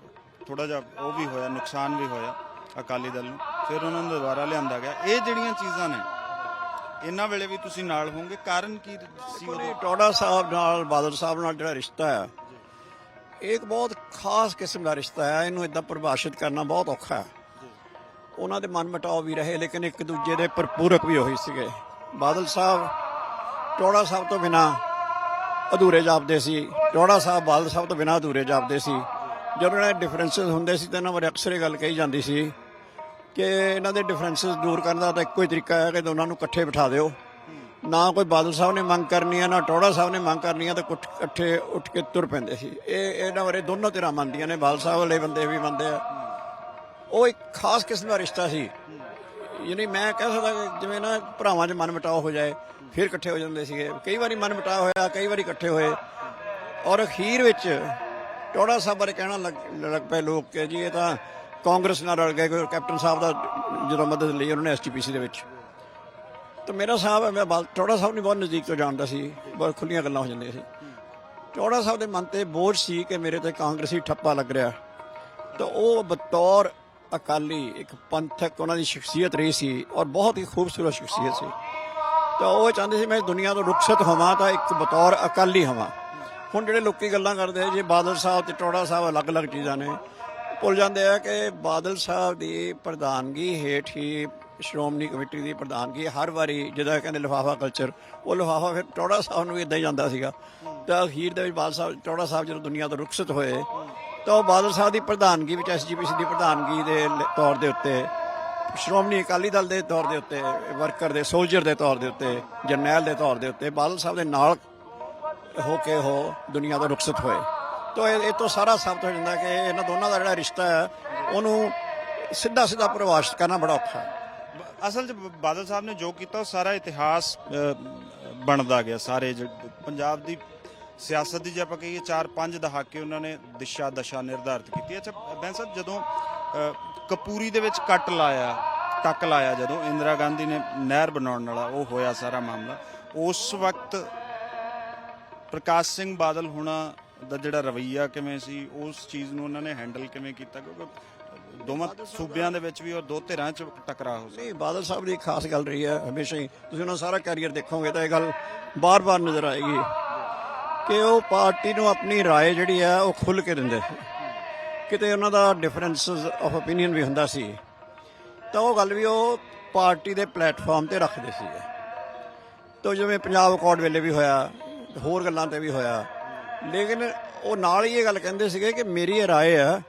ਥੋੜਾ ਜਿਹਾ ਉਹ ਵੀ ਹੋਇਆ ਨੁਕਸਾਨ ਵੀ ਹੋਇਆ ਅਕਾਲੀ ਦਲ ਨੂੰ ਫਿਰ ਉਹਨਾਂ ਨੂੰ ਦੁਬਾਰਾ ਲਿਆਂਦਾ ਗਿਆ ਇਹ ਜਿਹੜੀਆਂ ਚੀਜ਼ਾਂ ਨੇ ਇਹਨਾਂ ਵੇਲੇ ਵੀ ਤੁਸੀਂ ਨਾਲ ਹੋਵੋਗੇ ਕਾਰਨ ਕੀ ਸੀ ਟੌੜਾ ਸਾਹਿਬ ਨਾਲ ਬਾਦਲ ਸਾਹਿਬ ਨਾਲ ਜਿਹੜਾ ਰਿਸ਼ਤਾ ਹੈ ਇਹ ਇੱਕ ਬਹੁਤ ਖਾਸ ਕਿਸਮ ਦਾ ਰਿਸ਼ਤਾ ਹੈ ਇਹਨੂੰ ਇਦਾਂ ਪਰਿਭਾਸ਼ਿਤ ਕਰਨਾ ਬਹੁਤ ਔਖਾ ਹੈ ਉਹਨਾਂ ਦੇ ਮਨ ਮਟਾਓ ਵੀ ਰਹੇ ਲੇਕਿਨ ਇੱਕ ਦੂਜੇ ਦੇ ਭਰਪੂਰਕ ਵੀ ਉਹੀ ਸੀਗੇ ਬਾਦਲ ਸਾਹਿਬ ਟੌੜਾ ਸਾਹਿਬ ਤੋਂ ਬਿਨਾਂ ਅਧੂਰੇ ਜਾਪਦੇ ਸੀ ਟੌੜਾ ਸਾਹਿਬ ਬਾਦਲ ਸਾਹਿਬ ਤੋਂ ਬਿਨਾਂ ਅਧੂਰੇ ਜਾਪਦੇ ਸੀ ਜਦੋਂ ਇਹਨਾਂ ਦੇ ਡਿਫਰੈਂਸਿਸ ਹੁੰਦੇ ਸੀ ਤਾਂ ਇਹਨਾਂ ਬਾਰੇ ਅਕਸਰ ਇਹ ਗੱਲ ਕਹੀ ਜਾਂਦੀ ਸੀ ਕਿ ਇਹਨਾਂ ਦੇ ਡਿਫਰੈਂਸਿਸ ਦੂਰ ਕਰਨ ਦਾ ਤਾਂ ਇੱਕੋ ਹੀ ਤਰੀਕਾ ਹੈ ਕਿ ਦੋਨਾਂ ਨੂੰ ਇਕੱਠੇ ਬਿਠਾ ਦਿਓ ਨਾ ਕੋਈ ਬਾਦਲ ਸਾਹਿਬ ਨੇ ਮੰਗ ਕਰਨੀ ਹੈ ਨਾ ਟੌੜਾ ਸਾਹਿਬ ਨੇ ਮੰਗ ਕਰਨੀ ਹੈ ਤਾਂ ਇਕੱਠੇ ਉੱਠ ਕੇ ਤੁਰ ਪੈਂਦੇ ਸੀ ਇਹਨਾਂ ਬਾਰੇ ਦੋਨੋਂ ਧਿਰਾਂ ਮੰਨਦੀਆਂ ਨੇ ਬਾਦਲ ਸਾਹਿਬ ਵਾਲੇ ਬੰਦੇ ਵੀ ਮੰਨਦੇ ਆ ਉਹ ਇੱਕ ਖਾਸ ਕਿਸਮ ਦਾ ਰਿਸ਼ਤਾ ਸੀ ਯਾਨੀ ਮੈਂ ਕਹਿ ਸਕਦਾ ਕਿ ਜਿਵੇਂ ਨਾ ਭਰਾਵਾਂ 'ਚ ਮਨ ਮਿਟਾਓ ਹੋ ਜਾਏ ਫਿਰ ਇਕੱਠੇ ਹੋ ਜਾਂਦੇ ਸੀਗੇ ਕਈ ਵਾਰੀ ਮਨ ਮਿਟਾਅ ਹੋਇਆ ਕਈ ਵਾਰੀ ਇਕੱਠੇ ਹੋਏ ਔਰ ਅਖੀਰ ਵਿੱਚ ਟੌੜਾ ਸਾਹਿਬ ਬਾਰੇ ਕਹਿਣਾ ਲੱਗ ਪਏ ਲੋਕ ਕਿ ਜੀ ਇਹ ਤਾਂ ਕਾਂਗਰਸ ਨਾਲ ਰਲ ਗਏ ਕੈਪਟਨ ਸਾਹਿਬ ਦਾ ਜਦੋਂ ਮਦਦ ਲਈ ਉਹਨਾਂ ਨੇ SGPC ਦੇ ਵਿੱਚ ਤਾਂ ਮੇਰਾ ਸਾਹਿਬ ਹੈ ਮੈਂ ਟੌੜਾ ਸਾਹਿਬ ਨੂੰ ਬਹੁਤ ਨਜ਼ਦੀਕ ਤੋਂ ਜਾਣਦਾ ਸੀ ਬਹੁਤ ਖੁੱਲੀਆਂ ਗੱਲਾਂ ਹੋ ਜਾਂਦੀਆਂ ਸੀ ਟੌੜਾ ਸਾਹਿਬ ਦੇ ਮਨ 'ਤੇ ਬੋਝ ਸੀ ਕਿ ਮੇਰੇ 'ਤੇ ਕਾਂਗਰਸੀ ਠੱਪਾ ਲੱਗ ਰਿਹਾ ਤਾਂ ਉਹ ਬਤੌਰ ਅਕਾਲੀ ਇੱਕ ਪੰਥਕ ਉਹਨਾਂ ਦੀ ਸ਼ਖਸੀਅਤ ਰਹੀ ਸੀ ਔਰ ਬਹੁਤ ਹੀ ਖੂਬਸੂਰਤ ਸ਼ਖਸੀਅਤ ਸੀ ਤਾਂ ਉਹ ਚਾਹੁੰਦੇ ਸੀ ਮੈਂ ਦੁਨੀਆ ਤੋਂ ਰੁਖਸਤ ਹੋਵਾਂ ਤਾਂ ਇੱਕ ਬਤੌਰ ਅਕਾਲੀ ਹੋਵਾਂ ਹੁਣ ਜਿਹੜੇ ਲੋਕੀ ਗੱਲਾਂ ਕਰਦੇ ਜੇ ਬਾਦਲ ਸਾਹਿਬ ਤੇ ਟੌੜਾ ਸਾਹਿਬ ਅਲੱਗ-ਅਲੱਗ ਚੀਜ਼ਾਂ ਨੇ ਭੁੱਲ ਜਾਂਦੇ ਆ ਕਿ ਬਾਦਲ ਸਾਹਿਬ ਦੀ ਪ੍ਰਧਾਨਗੀ ਹੇਠ ਹੀ ਸ਼੍ਰੋਮਣੀ ਕਮੇਟੀ ਦੀ ਪ੍ਰਧਾਨਗੀ ਹਰ ਵਾਰੀ ਜਿਹਦਾ ਕਹਿੰਦੇ ਲਿਫਾਫਾ ਕਲਚਰ ਉਹ ਲਿਫਾਫਾ ਫਿਰ ਟੌੜਾ ਸਾਹਿਬ ਨੂੰ ਵੀ ਇੱਦਾਂ ਹੀ ਜਾਂਦਾ ਸੀਗਾ ਤਾਂ ਅਖੀਰ ਦੇ ਵਿੱਚ ਬਾਦਲ ਸਾਹਿਬ ਟੌੜਾ ਸਾਹਿਬ ਜਦੋਂ ਦੁਨੀਆ ਤੋਂ ਰੁਖਸਤ ਹੋਏ ਤਾਂ ਉਹ ਬਾਦਲ ਸਾਹਿਬ ਦੀ ਪ੍ਰਧਾਨਗੀ ਵਿੱਚ SGPC ਦੀ ਪ੍ਰਧਾਨਗੀ ਦੇ ਤੌਰ ਦੇ ਉੱਤੇ ਸ਼੍ਰੋਮਣੀ ਅਕਾਲੀ ਦਲ ਦੇ ਤੌਰ ਦੇ ਉੱਤੇ ਵਰਕਰ ਦੇ ਸੋਲਜਰ ਦੇ ਤੌਰ ਦੇ ਉੱਤੇ ਜਰਨੈਲ ਦੇ ਤੌਰ ਦੇ ਉੱਤੇ ਬਾਦਲ ਸਾਹਿਬ ਦੇ ਨਾਲ ਹੋ ਕੇ ਉਹ ਦੁਨੀਆ ਤੋਂ ਰੁਖਸਤ ਹੋਏ ਤਾਂ ਇਹ ਤੋਂ ਸਾਰਾ ਸਾਬਤ ਹੋ ਜਾਂਦਾ ਕਿ ਇਹਨਾਂ ਦੋਨਾਂ ਦਾ ਜਿਹੜਾ ਰਿਸ਼ਤਾ ਹੈ ਉਹਨੂੰ ਸਿੱਧਾ ਪਰਿਭਾਸ਼ਿਤ ਕਰਨਾ ਬੜਾ ਔਖਾ ਹੈ ਅਸਲ 'ਚ ਬਾਦਲ ਸਾਹਿਬ ਨੇ ਜੋ ਕੀਤਾ ਉਹ ਸਾਰਾ ਇਤਿਹਾਸ ਬਣਦਾ ਗਿਆ ਸਾਰੇ ਪੰਜਾਬ ਦੀ ਸਿਆਸਤ ਦੀ ਜੇ ਆਪਾਂ ਕਹੀਏ 4-5 ਦਹਾਕੇ ਉਹਨਾਂ ਨੇ ਦਿਸ਼ਾ ਦਸ਼ਾ ਨਿਰਧਾਰਿਤ ਕੀਤੀ ਅੱਛਾ ਬੈਂਸ ਸਾਹਿਬ ਜਦੋਂ ਕਪੂਰੀ ਦੇ ਵਿੱਚ ਟੱਕ ਲਾਇਆ ਜਦੋਂ ਇੰਦਰਾ ਗਾਂਧੀ ਨੇ ਨਹਿਰ ਬਣਾਉਣ ਵਾਲਾ ਉਹ ਹੋਇਆ ਸਾਰਾ ਮਾਮਲਾ ਉਸ ਵਕਤ ਪ੍ਰਕਾਸ਼ ਸਿੰਘ ਬਾਦਲ ਹੋਣਾ ਦਾ ਜਿਹੜਾ ਰਵੱਈਆ ਕਿਵੇਂ ਸੀ ਉਸ ਚੀਜ਼ ਨੂੰ ਉਹਨਾਂ ਨੇ ਹੈਂਡਲ ਕਿਵੇਂ ਕੀਤਾ ਕਿਉਂਕਿ ਦੋਵਾਂ ਸੂਬਿਆਂ ਦੇ ਵਿੱਚ ਵੀ ਔਰ ਦੋ ਧਿਰਾਂ 'ਚ ਟਕਰਾਅ ਹੋ ਸੀ ਬਾਦਲ ਸਾਹਿਬ ਦੀ ਖਾਸ ਗੱਲ ਰਹੀ ਹੈ ਹਮੇਸ਼ਾ ਹੀ ਤੁਸੀਂ ਉਹਨਾਂ ਸਾਰਾ ਕੈਰੀਅਰ ਦੇਖੋਗੇ ਤਾਂ ਇਹ ਗੱਲ ਬਾਰ-ਬਾਰ ਨਜ਼ਰ ਆਏਗੀ ਕਿ ਉਹ ਪਾਰਟੀ ਨੂੰ ਆਪਣੀ ਰਾਏ ਜਿਹੜੀ ਹੈ ਉਹ ਖੁੱਲ੍ਹ ਕੇ ਦਿੰਦੇ ਸੀ ਕਿਤੇ ਉਹਨਾਂ ਦਾ ਡਿਫਰੈਂਸਿਸ ਆਫ ਓਪੀਨੀਅਨ ਵੀ ਹੁੰਦਾ ਸੀ ਤਾਂ ਉਹ ਗੱਲ ਵੀ ਉਹ ਪਾਰਟੀ ਦੇ ਪਲੇਟਫਾਰਮ ਤੇ ਰੱਖਦੇ ਸੀਗੇ ਤਾਂ ਜਿਵੇਂ ਪੰਜਾਬ ਅਕੋਰਡ ਵੇਲੇ ਵੀ ਹੋਇਆ ਹੋਰ ਗੱਲਾਂ ਤੇ ਵੀ ਹੋਇਆ ਲੇਕਿਨ ਉਹ ਨਾਲ ਹੀ ਇਹ ਗੱਲ ਕਹਿੰਦੇ ਸੀਗੇ ਕਿ ਮੇਰੀ ਇਹ ਰਾਏ ਆ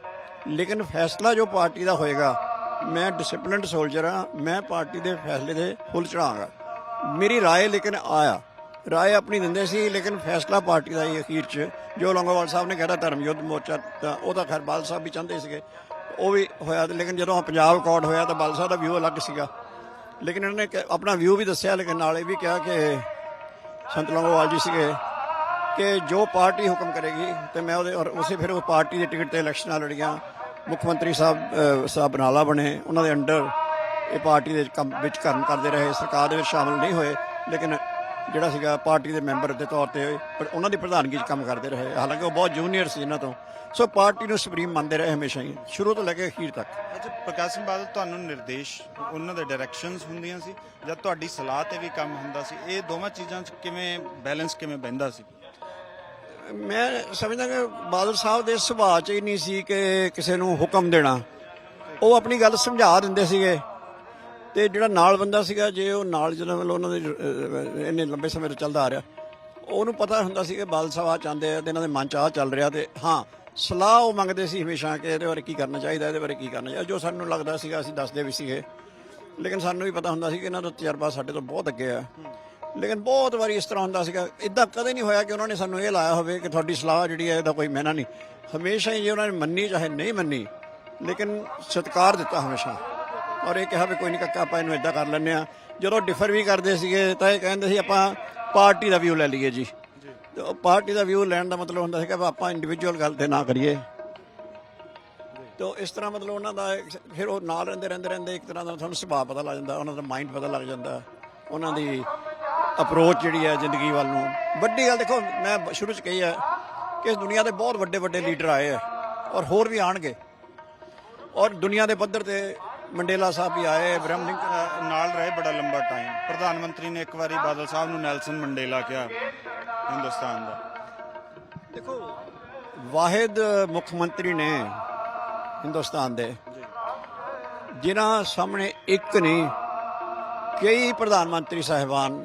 ਲੇਕਿਨ ਫੈਸਲਾ ਜੋ ਪਾਰਟੀ ਦਾ ਹੋਏਗਾ ਮੈਂ ਡਿਸਪਲਿਨਡ ਸੋਲਜਰ ਹਾਂ ਮੈਂ ਪਾਰਟੀ ਦੇ ਫੈਸਲੇ ਦੇ ਫੁੱਲ ਚੜਾਂਗਾ ਮੇਰੀ ਰਾਏ ਲੇਕਿਨ ਰਾਏ ਆਪਣੀ ਦਿੰਦੇ ਸੀ ਲੇਕਿਨ ਫੈਸਲਾ ਪਾਰਟੀ ਦਾ ਹੀ ਅਖੀਰ 'ਚ ਜੋ ਲੌਂਗੋਵਾਲ ਸਾਹਿਬ ਨੇ ਕਹਿ ਧਰਮ ਯੁੱਧ ਮੋਰਚਾ ਤਾਂ ਉਹ ਤਾਂ ਖੈਰ ਬਾਦਲ ਸਾਹਿਬ ਵੀ ਚਾਹੁੰਦੇ ਸੀਗੇ ਉਹ ਵੀ ਹੋਇਆ ਲੇਕਿਨ ਜਦੋਂ ਪੰਜਾਬ ਅਕੋਰਡ ਹੋਇਆ ਤਾਂ ਬਾਦਲ ਸਾਹਿਬ ਦਾ ਵਿਊ ਅਲੱਗ ਸੀਗਾ ਲੇਕਿਨ ਇਹਨਾਂ ਨੇ ਆਪਣਾ ਵਿਊ ਵੀ ਦੱਸਿਆ ਲੇਕਿਨ ਨਾਲ ਇਹ ਵੀ ਕਿਹਾ ਕਿ ਸੰਤ ਲੌਂਗੋਵਾਲ ਜੀ ਸੀਗੇ ਕਿ ਜੋ ਪਾਰਟੀ ਹੁਕਮ ਕਰੇਗੀ ਤੇ ਮੈਂ ਉਹਦੇ ਔਰ ਉਸੇ ਫਿਰ ਉਹ ਪਾਰਟੀ ਦੇ ਟਿਕਟ ਤੇ ਇਲੈਕਸ਼ਨਾਂ ਲੜੀਆਂ ਮੁੱਖ ਮੰਤਰੀ ਸਾਹਿਬ ਬਨਾਲਾ ਬਣੇ ਉਹਨਾਂ ਦੇ ਅੰਡਰ ਇਹ ਪਾਰਟੀ ਦੇ ਕੰਮ ਵਿੱਚ ਕੰਮ ਕਰਦੇ ਰਹੇ ਸਰਕਾਰ ਦੇ ਵਿੱਚ ਸ਼ਾਮਲ ਨਹੀਂ ਹੋਏ ਲੇਕਿਨ ਜਿਹੜਾ ਸੀਗਾ ਪਾਰਟੀ ਦੇ ਮੈਂਬਰ ਦੇ ਤੌਰ ਤੇ ਪਰ ਉਹਨਾਂ ਦੀ ਪ੍ਰਧਾਨਗੀ 'ਚ ਕੰਮ ਕਰਦੇ ਰਹੇ ਹਾਲਾਂਕਿ ਉਹ ਬਹੁਤ ਜੂਨੀਅਰ ਸੀ ਇਹਨਾਂ ਤੋਂ ਸੋ ਪਾਰਟੀ ਨੂੰ ਸੁਪਰੀਮ ਮੰਨਦੇ ਰਹੇ ਹਮੇਸ਼ਾ ਹੀ ਸ਼ੁਰੂ ਤੋਂ ਲੈ ਕੇ ਅਖੀਰ ਤੱਕ ਅੱਛਾ ਪ੍ਰਕਾਸ਼ ਸਿੰਘ ਬਾਦਲ ਤੁਹਾਨੂੰ ਨਿਰਦੇਸ਼ ਉਹਨਾਂ ਦੇ ਡਾਇਰੈਕਸ਼ਨਸ ਹੁੰਦੀਆਂ ਸੀ ਜਾਂ ਤੁਹਾਡੀ ਸਲਾਹ ਤੇ ਵੀ ਕੰਮ ਹੁੰਦਾ ਸੀ ਇਹ ਦੋਵਾਂ ਚੀਜ਼ਾਂ 'ਚ ਕਿਵੇਂ ਬੈਲੈਂਸ ਕਿਵੇਂ ਬਹਿੰਦਾ ਸੀ ਮੈਂ ਸਮਝਦਾ ਕਿ ਬਾਦਲ ਸਾਹਿਬ ਦੇ ਸੁਭਾਅ 'ਚ ਹੀ ਨਹੀਂ ਸੀ ਕਿ ਕਿਸੇ ਨੂੰ ਹੁਕਮ ਦੇਣਾ ਉਹ ਆਪਣੀ ਗੱਲ ਸਮਝਾ ਦਿੰਦੇ ਸੀਗੇ ਤੇ ਜਿਹੜਾ ਨਾਲ ਬੰਦਾ ਸੀਗਾ, ਜੇ ਉਹ ਨਾਲ ਜਦੋਂ ਮਤਲਬ ਉਹਨਾਂ ਦੇ ਇੰਨੇ ਲੰਬੇ ਸਮੇਂ ਤੋਂ ਚੱਲਦਾ ਆ ਰਿਹਾ, ਉਹਨੂੰ ਪਤਾ ਹੁੰਦਾ ਸੀ ਕਿ ਬਾਦਲ ਸਾਹਿਬ ਆ ਚਾਹੁੰਦੇ ਆ ਤੇ ਇਹਨਾਂ ਦੇ ਮਨ 'ਚ ਆ ਚੱਲ ਰਿਹਾ, ਤੇ ਹਾਂ ਸਲਾਹ ਉਹ ਮੰਗਦੇ ਸੀ ਹਮੇਸ਼ਾ ਕਿ ਇਹਦੇ ਬਾਰੇ ਕੀ ਕਰਨਾ ਚਾਹੀਦਾ, ਇਹਦੇ ਬਾਰੇ ਕੀ ਕਰਨਾ ਚਾਹੀਦਾ। ਜੋ ਸਾਨੂੰ ਲੱਗਦਾ ਸੀਗਾ ਅਸੀਂ ਦੱਸਦੇ ਵੀ ਸੀਗੇ, ਲੇਕਿਨ ਸਾਨੂੰ ਵੀ ਪਤਾ ਹੁੰਦਾ ਸੀ ਕਿ ਇਹਨਾਂ ਦਾ ਤਜਰਬਾ ਸਾਡੇ ਤੋਂ ਬਹੁਤ ਅੱਗੇ ਆ। ਲੇਕਿਨ ਬਹੁਤ ਵਾਰੀ ਇਸ ਤਰ੍ਹਾਂ ਹੁੰਦਾ ਸੀਗਾ, ਇੱਦਾਂ ਕਦੇ ਨਹੀਂ ਹੋਇਆ ਕਿ ਉਹਨਾਂ ਨੇ ਸਾਨੂੰ ਇਹ ਲਾਇਆ ਹੋਵੇ ਕਿ ਤੁਹਾਡੀ ਸਲਾਹ ਜਿਹੜੀ ਹੈ ਇਹਦਾ ਕੋਈ ਮਾਇਨਾ ਨਹੀਂ। ਹਮੇਸ਼ਾ ਹੀ ਜੇ ਉਹਨਾਂ ਨੇ ਮੰਨੀ ਚਾਹੇ ਨਹੀਂ ਮੰਨੀ, ਲੇਕਿਨ ਸਤਿਕਾਰ ਦਿੱਤਾ ਹਮੇਸ਼ਾ, ਔਰ ਇਹ ਕਿਹਾ ਵੀ ਕੋਈ ਨਹੀਂ ਕਾਕਾ ਆਪਾਂ ਇਹਨੂੰ ਇੱਦਾਂ ਕਰ ਲੈਂਦੇ ਹਾਂ। ਜਦੋਂ ਡਿਫਰ ਵੀ ਕਰਦੇ ਸੀਗੇ ਤਾਂ ਇਹ ਕਹਿੰਦੇ ਸੀ ਆਪਾਂ ਪਾਰਟੀ ਦਾ ਵਿਊ ਲੈ ਲਈਏ ਜੀ, ਤੇ ਉਹ ਪਾਰਟੀ ਦਾ ਵਿਊ ਲੈਣ ਦਾ ਮਤਲਬ ਹੁੰਦਾ ਸੀ ਕਿ ਆਪਾਂ ਇੰਡੀਵਿਜੂਅਲ ਗੱਲ ਤੇ ਨਾ ਕਰੀਏ। ਤੋ ਇਸ ਤਰ੍ਹਾਂ ਮਤਲਬ ਉਹਨਾਂ ਦਾ ਫਿਰ ਉਹ ਨਾਲ ਰਹਿੰਦੇ ਇੱਕ ਤਰ੍ਹਾਂ ਦਾ ਤੁਹਾਨੂੰ ਸੁਭਾਅ ਪਤਾ ਲੱਗ ਜਾਂਦਾ, ਉਹਨਾਂ ਦਾ ਮਾਈਂਡ ਪਤਾ ਲੱਗ ਜਾਂਦਾ, ਉਹਨਾਂ ਦੀ ਅਪਰੋਚ ਜਿਹੜੀ ਹੈ ਜ਼ਿੰਦਗੀ ਵੱਲ ਨੂੰ। ਵੱਡੀ ਗੱਲ ਦੇਖੋ, ਮੈਂ ਸ਼ੁਰੂ 'ਚ ਕਹੀ ਹੈ ਕਿ ਇਸ ਦੁਨੀਆ ਦੇ ਬਹੁਤ ਵੱਡੇ ਵੱਡੇ ਲੀਡਰ ਆਏ ਆ ਔਰ ਹੋਰ ਵੀ ਆਉਣਗੇ, ਔਰ ਦੁਨੀਆ ਦੇ ਪੱਧਰ ਤੇ ਮੰਡੇਲਾ ਸਾਹਿਬ ਵੀ ਆਏ, ਅਬਰਾਹਮ ਲਿੰਕਨ ਨਾਲ ਰਹੇ ਬੜਾ ਲੰਬਾ ਟਾਈਮ। ਪ੍ਰਧਾਨ ਮੰਤਰੀ ਨੇ ਇੱਕ ਵਾਰੀ ਬਾਦਲ ਸਾਹਿਬ ਨੂੰ ਨੈਲਸਨ ਮੰਡੇਲਾ ਕਿਹਾ ਹਿੰਦੁਸਤਾਨ ਦਾ। ਦੇਖੋ, ਵਾਹਿਦ ਮੁੱਖ ਮੰਤਰੀ ਨੇ ਹਿੰਦੁਸਤਾਨ ਦੇ ਜਿਨ੍ਹਾਂ ਸਾਹਮਣੇ ਇੱਕ ਨਹੀਂ ਕਈ ਪ੍ਰਧਾਨ ਮੰਤਰੀ ਸਾਹਿਬਾਨ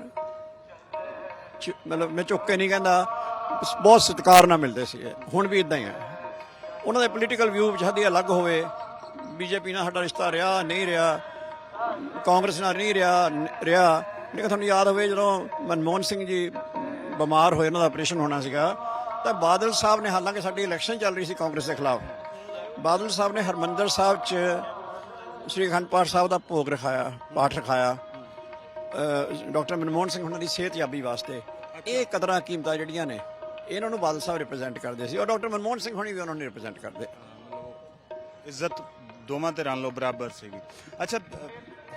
ਮਤਲਬ ਮੈਂ ਚੁੱਕ ਕੇ ਨਹੀਂ ਕਹਿੰਦਾ, ਬਹੁਤ ਸਤਿਕਾਰ ਨਾਲ ਮਿਲਦੇ ਸੀਗੇ। ਹੁਣ ਵੀ ਇਦਾਂ ਹੀ ਹੈ। ਉਹਨਾਂ ਦੇ ਪੋਲੀਟੀਕਲ ਵਿਊ ਵਿਚਾਦੀ ਅਲੱਗ ਹੋਵੇ, ਬੀਜੇਪੀ ਨਾਲ ਸਾਡਾ ਰਿਸ਼ਤਾ ਰਿਹਾ ਨਹੀਂ ਰਿਹਾ, ਕਾਂਗਰਸ ਨਾਲ ਨਹੀਂ ਰਿਹਾ। ਲੇਕਿਨ ਤੁਹਾਨੂੰ ਯਾਦ ਹੋਵੇ ਜਦੋਂ ਮਨਮੋਹਨ ਸਿੰਘ ਜੀ ਬਿਮਾਰ ਹੋਏ, ਉਹਨਾਂ ਦਾ ਆਪਰੇਸ਼ਨ ਹੋਣਾ ਸੀਗਾ, ਤਾਂ ਬਾਦਲ ਸਾਹਿਬ ਨੇ, ਹਾਲਾਂਕਿ ਸਾਡੀ ਇਲੈਕਸ਼ਨ ਚੱਲ ਰਹੀ ਸੀ ਕਾਂਗਰਸ ਦੇ ਖਿਲਾਫ, ਬਾਦਲ ਸਾਹਿਬ ਨੇ ਹਰਮੰਦਰ ਸਾਹਿਬ 'ਚ ਸ੍ਰੀ ਅਖੰਡ ਪਾਠ ਸਾਹਿਬ ਦਾ ਭੋਗ ਰਖਾਇਆ, ਪਾਠ ਰਖਾਇਆ ਡਾਕਟਰ ਮਨਮੋਹਨ ਸਿੰਘ ਉਹਨਾਂ ਦੀ ਸਿਹਤਯਾਬੀ ਵਾਸਤੇ। ਇਹ ਕਦਰਾਂ ਕੀਮਤਾਂ ਜਿਹੜੀਆਂ ਨੇ ਇਹਨਾਂ ਨੂੰ ਬਾਦਲ ਸਾਹਿਬ ਰਿਪਰੈਜ਼ੈਂਟ ਕਰਦੇ ਸੀ, ਔਰ ਡਾਕਟਰ ਮਨਮੋਹਨ ਸਿੰਘ ਹੋਣੀ ਵੀ ਉਹਨਾਂ ਨੂੰ ਰਿਪਰੈਜ਼ੈਂਟ ਕਰਦੇ। ਇੱਜ਼ਤ ਦੋਵਾਂ ਧਿਰਾਂ ਨਾਲੋਂ ਬਰਾਬਰ ਸੀਗੀ। ਅੱਛਾ,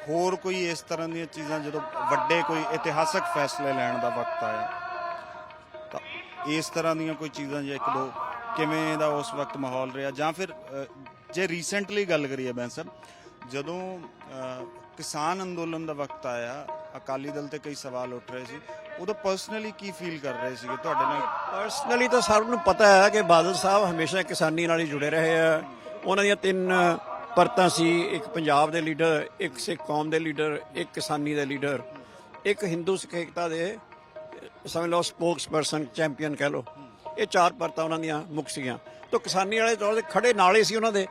ਹੋਰ ਕੋਈ ਇਸ ਤਰ੍ਹਾਂ ਦੀਆਂ ਚੀਜ਼ਾਂ ਜਦੋਂ ਵੱਡੇ ਕੋਈ ਇਤਿਹਾਸਕ ਫੈਸਲੇ ਲੈਣ ਦਾ ਵਕਤ ਆਇਆ ਤਾਂ ਇਸ ਤਰ੍ਹਾਂ ਦੀਆਂ ਕੋਈ ਚੀਜ਼ਾਂ ਜਾਂ ਇੱਕ ਦੋ ਕਿਵੇਂ ਦਾ ਉਸ ਵਕਤ ਮਾਹੌਲ ਰਿਹਾ? ਜਾਂ ਫਿਰ ਜੇ ਰੀਸੈਂਟਲੀ ਗੱਲ ਕਰੀਏ ਬੈਂਸ ਸਾਹਿਬ, ਜਦੋਂ ਕਿਸਾਨ ਅੰਦੋਲਨ ਦਾ ਵਕਤ ਆਇਆ, ਅਕਾਲੀ ਦਲ ਤੇ ਕਈ ਸਵਾਲ ਉੱਠ ਰਹੇ ਸੀ, ਉਦੋਂ ਪਰਸਨਲੀ ਕੀ ਫੀਲ ਕਰ ਰਹੇ ਸੀਗੇ ਤੁਹਾਡੇ ਨਾਲ? ਪਰਸਨਲੀ ਤਾਂ ਸਭ ਨੂੰ ਪਤਾ ਹੈ ਕਿ ਬਾਦਲ ਸਾਹਿਬ ਹਮੇਸ਼ਾ ਕਿਸਾਨੀ ਨਾਲ ਹੀ ਜੁੜੇ ਰਹੇ ਆ। ਉਹਨਾਂ ਦੀਆਂ ਤਿੰਨ ਪਰਤਾਂ ਸੀ, ਇੱਕ ਪੰਜਾਬ ਦੇ ਲੀਡਰ, ਇੱਕ ਸਿੱਖ ਕੌਮ ਦੇ ਲੀਡਰ, ਇੱਕ ਕਿਸਾਨੀ ਦੇ ਲੀਡਰ, ਇੱਕ ਹਿੰਦੂ ਸਿੱਖ ਏਕਤਾ ਦੇ ਸਮਝ ਲਓ ਸਪੋਕਸ ਪਰਸਨ, ਚੈਂਪੀਅਨ ਕਹਿ ਲਓ। ਇਹ ਚਾਰ ਪਰਤਾਂ ਉਹਨਾਂ ਦੀਆਂ ਮੁੱਖ ਸੀਗੀਆਂ। ਤਾਂ ਕਿਸਾਨੀ ਵਾਲੇ ਤੌਰ ਤੇ ਖੜੇ ਨਾਲੇ ਸੀ ਉਹਨਾਂ ਦੇ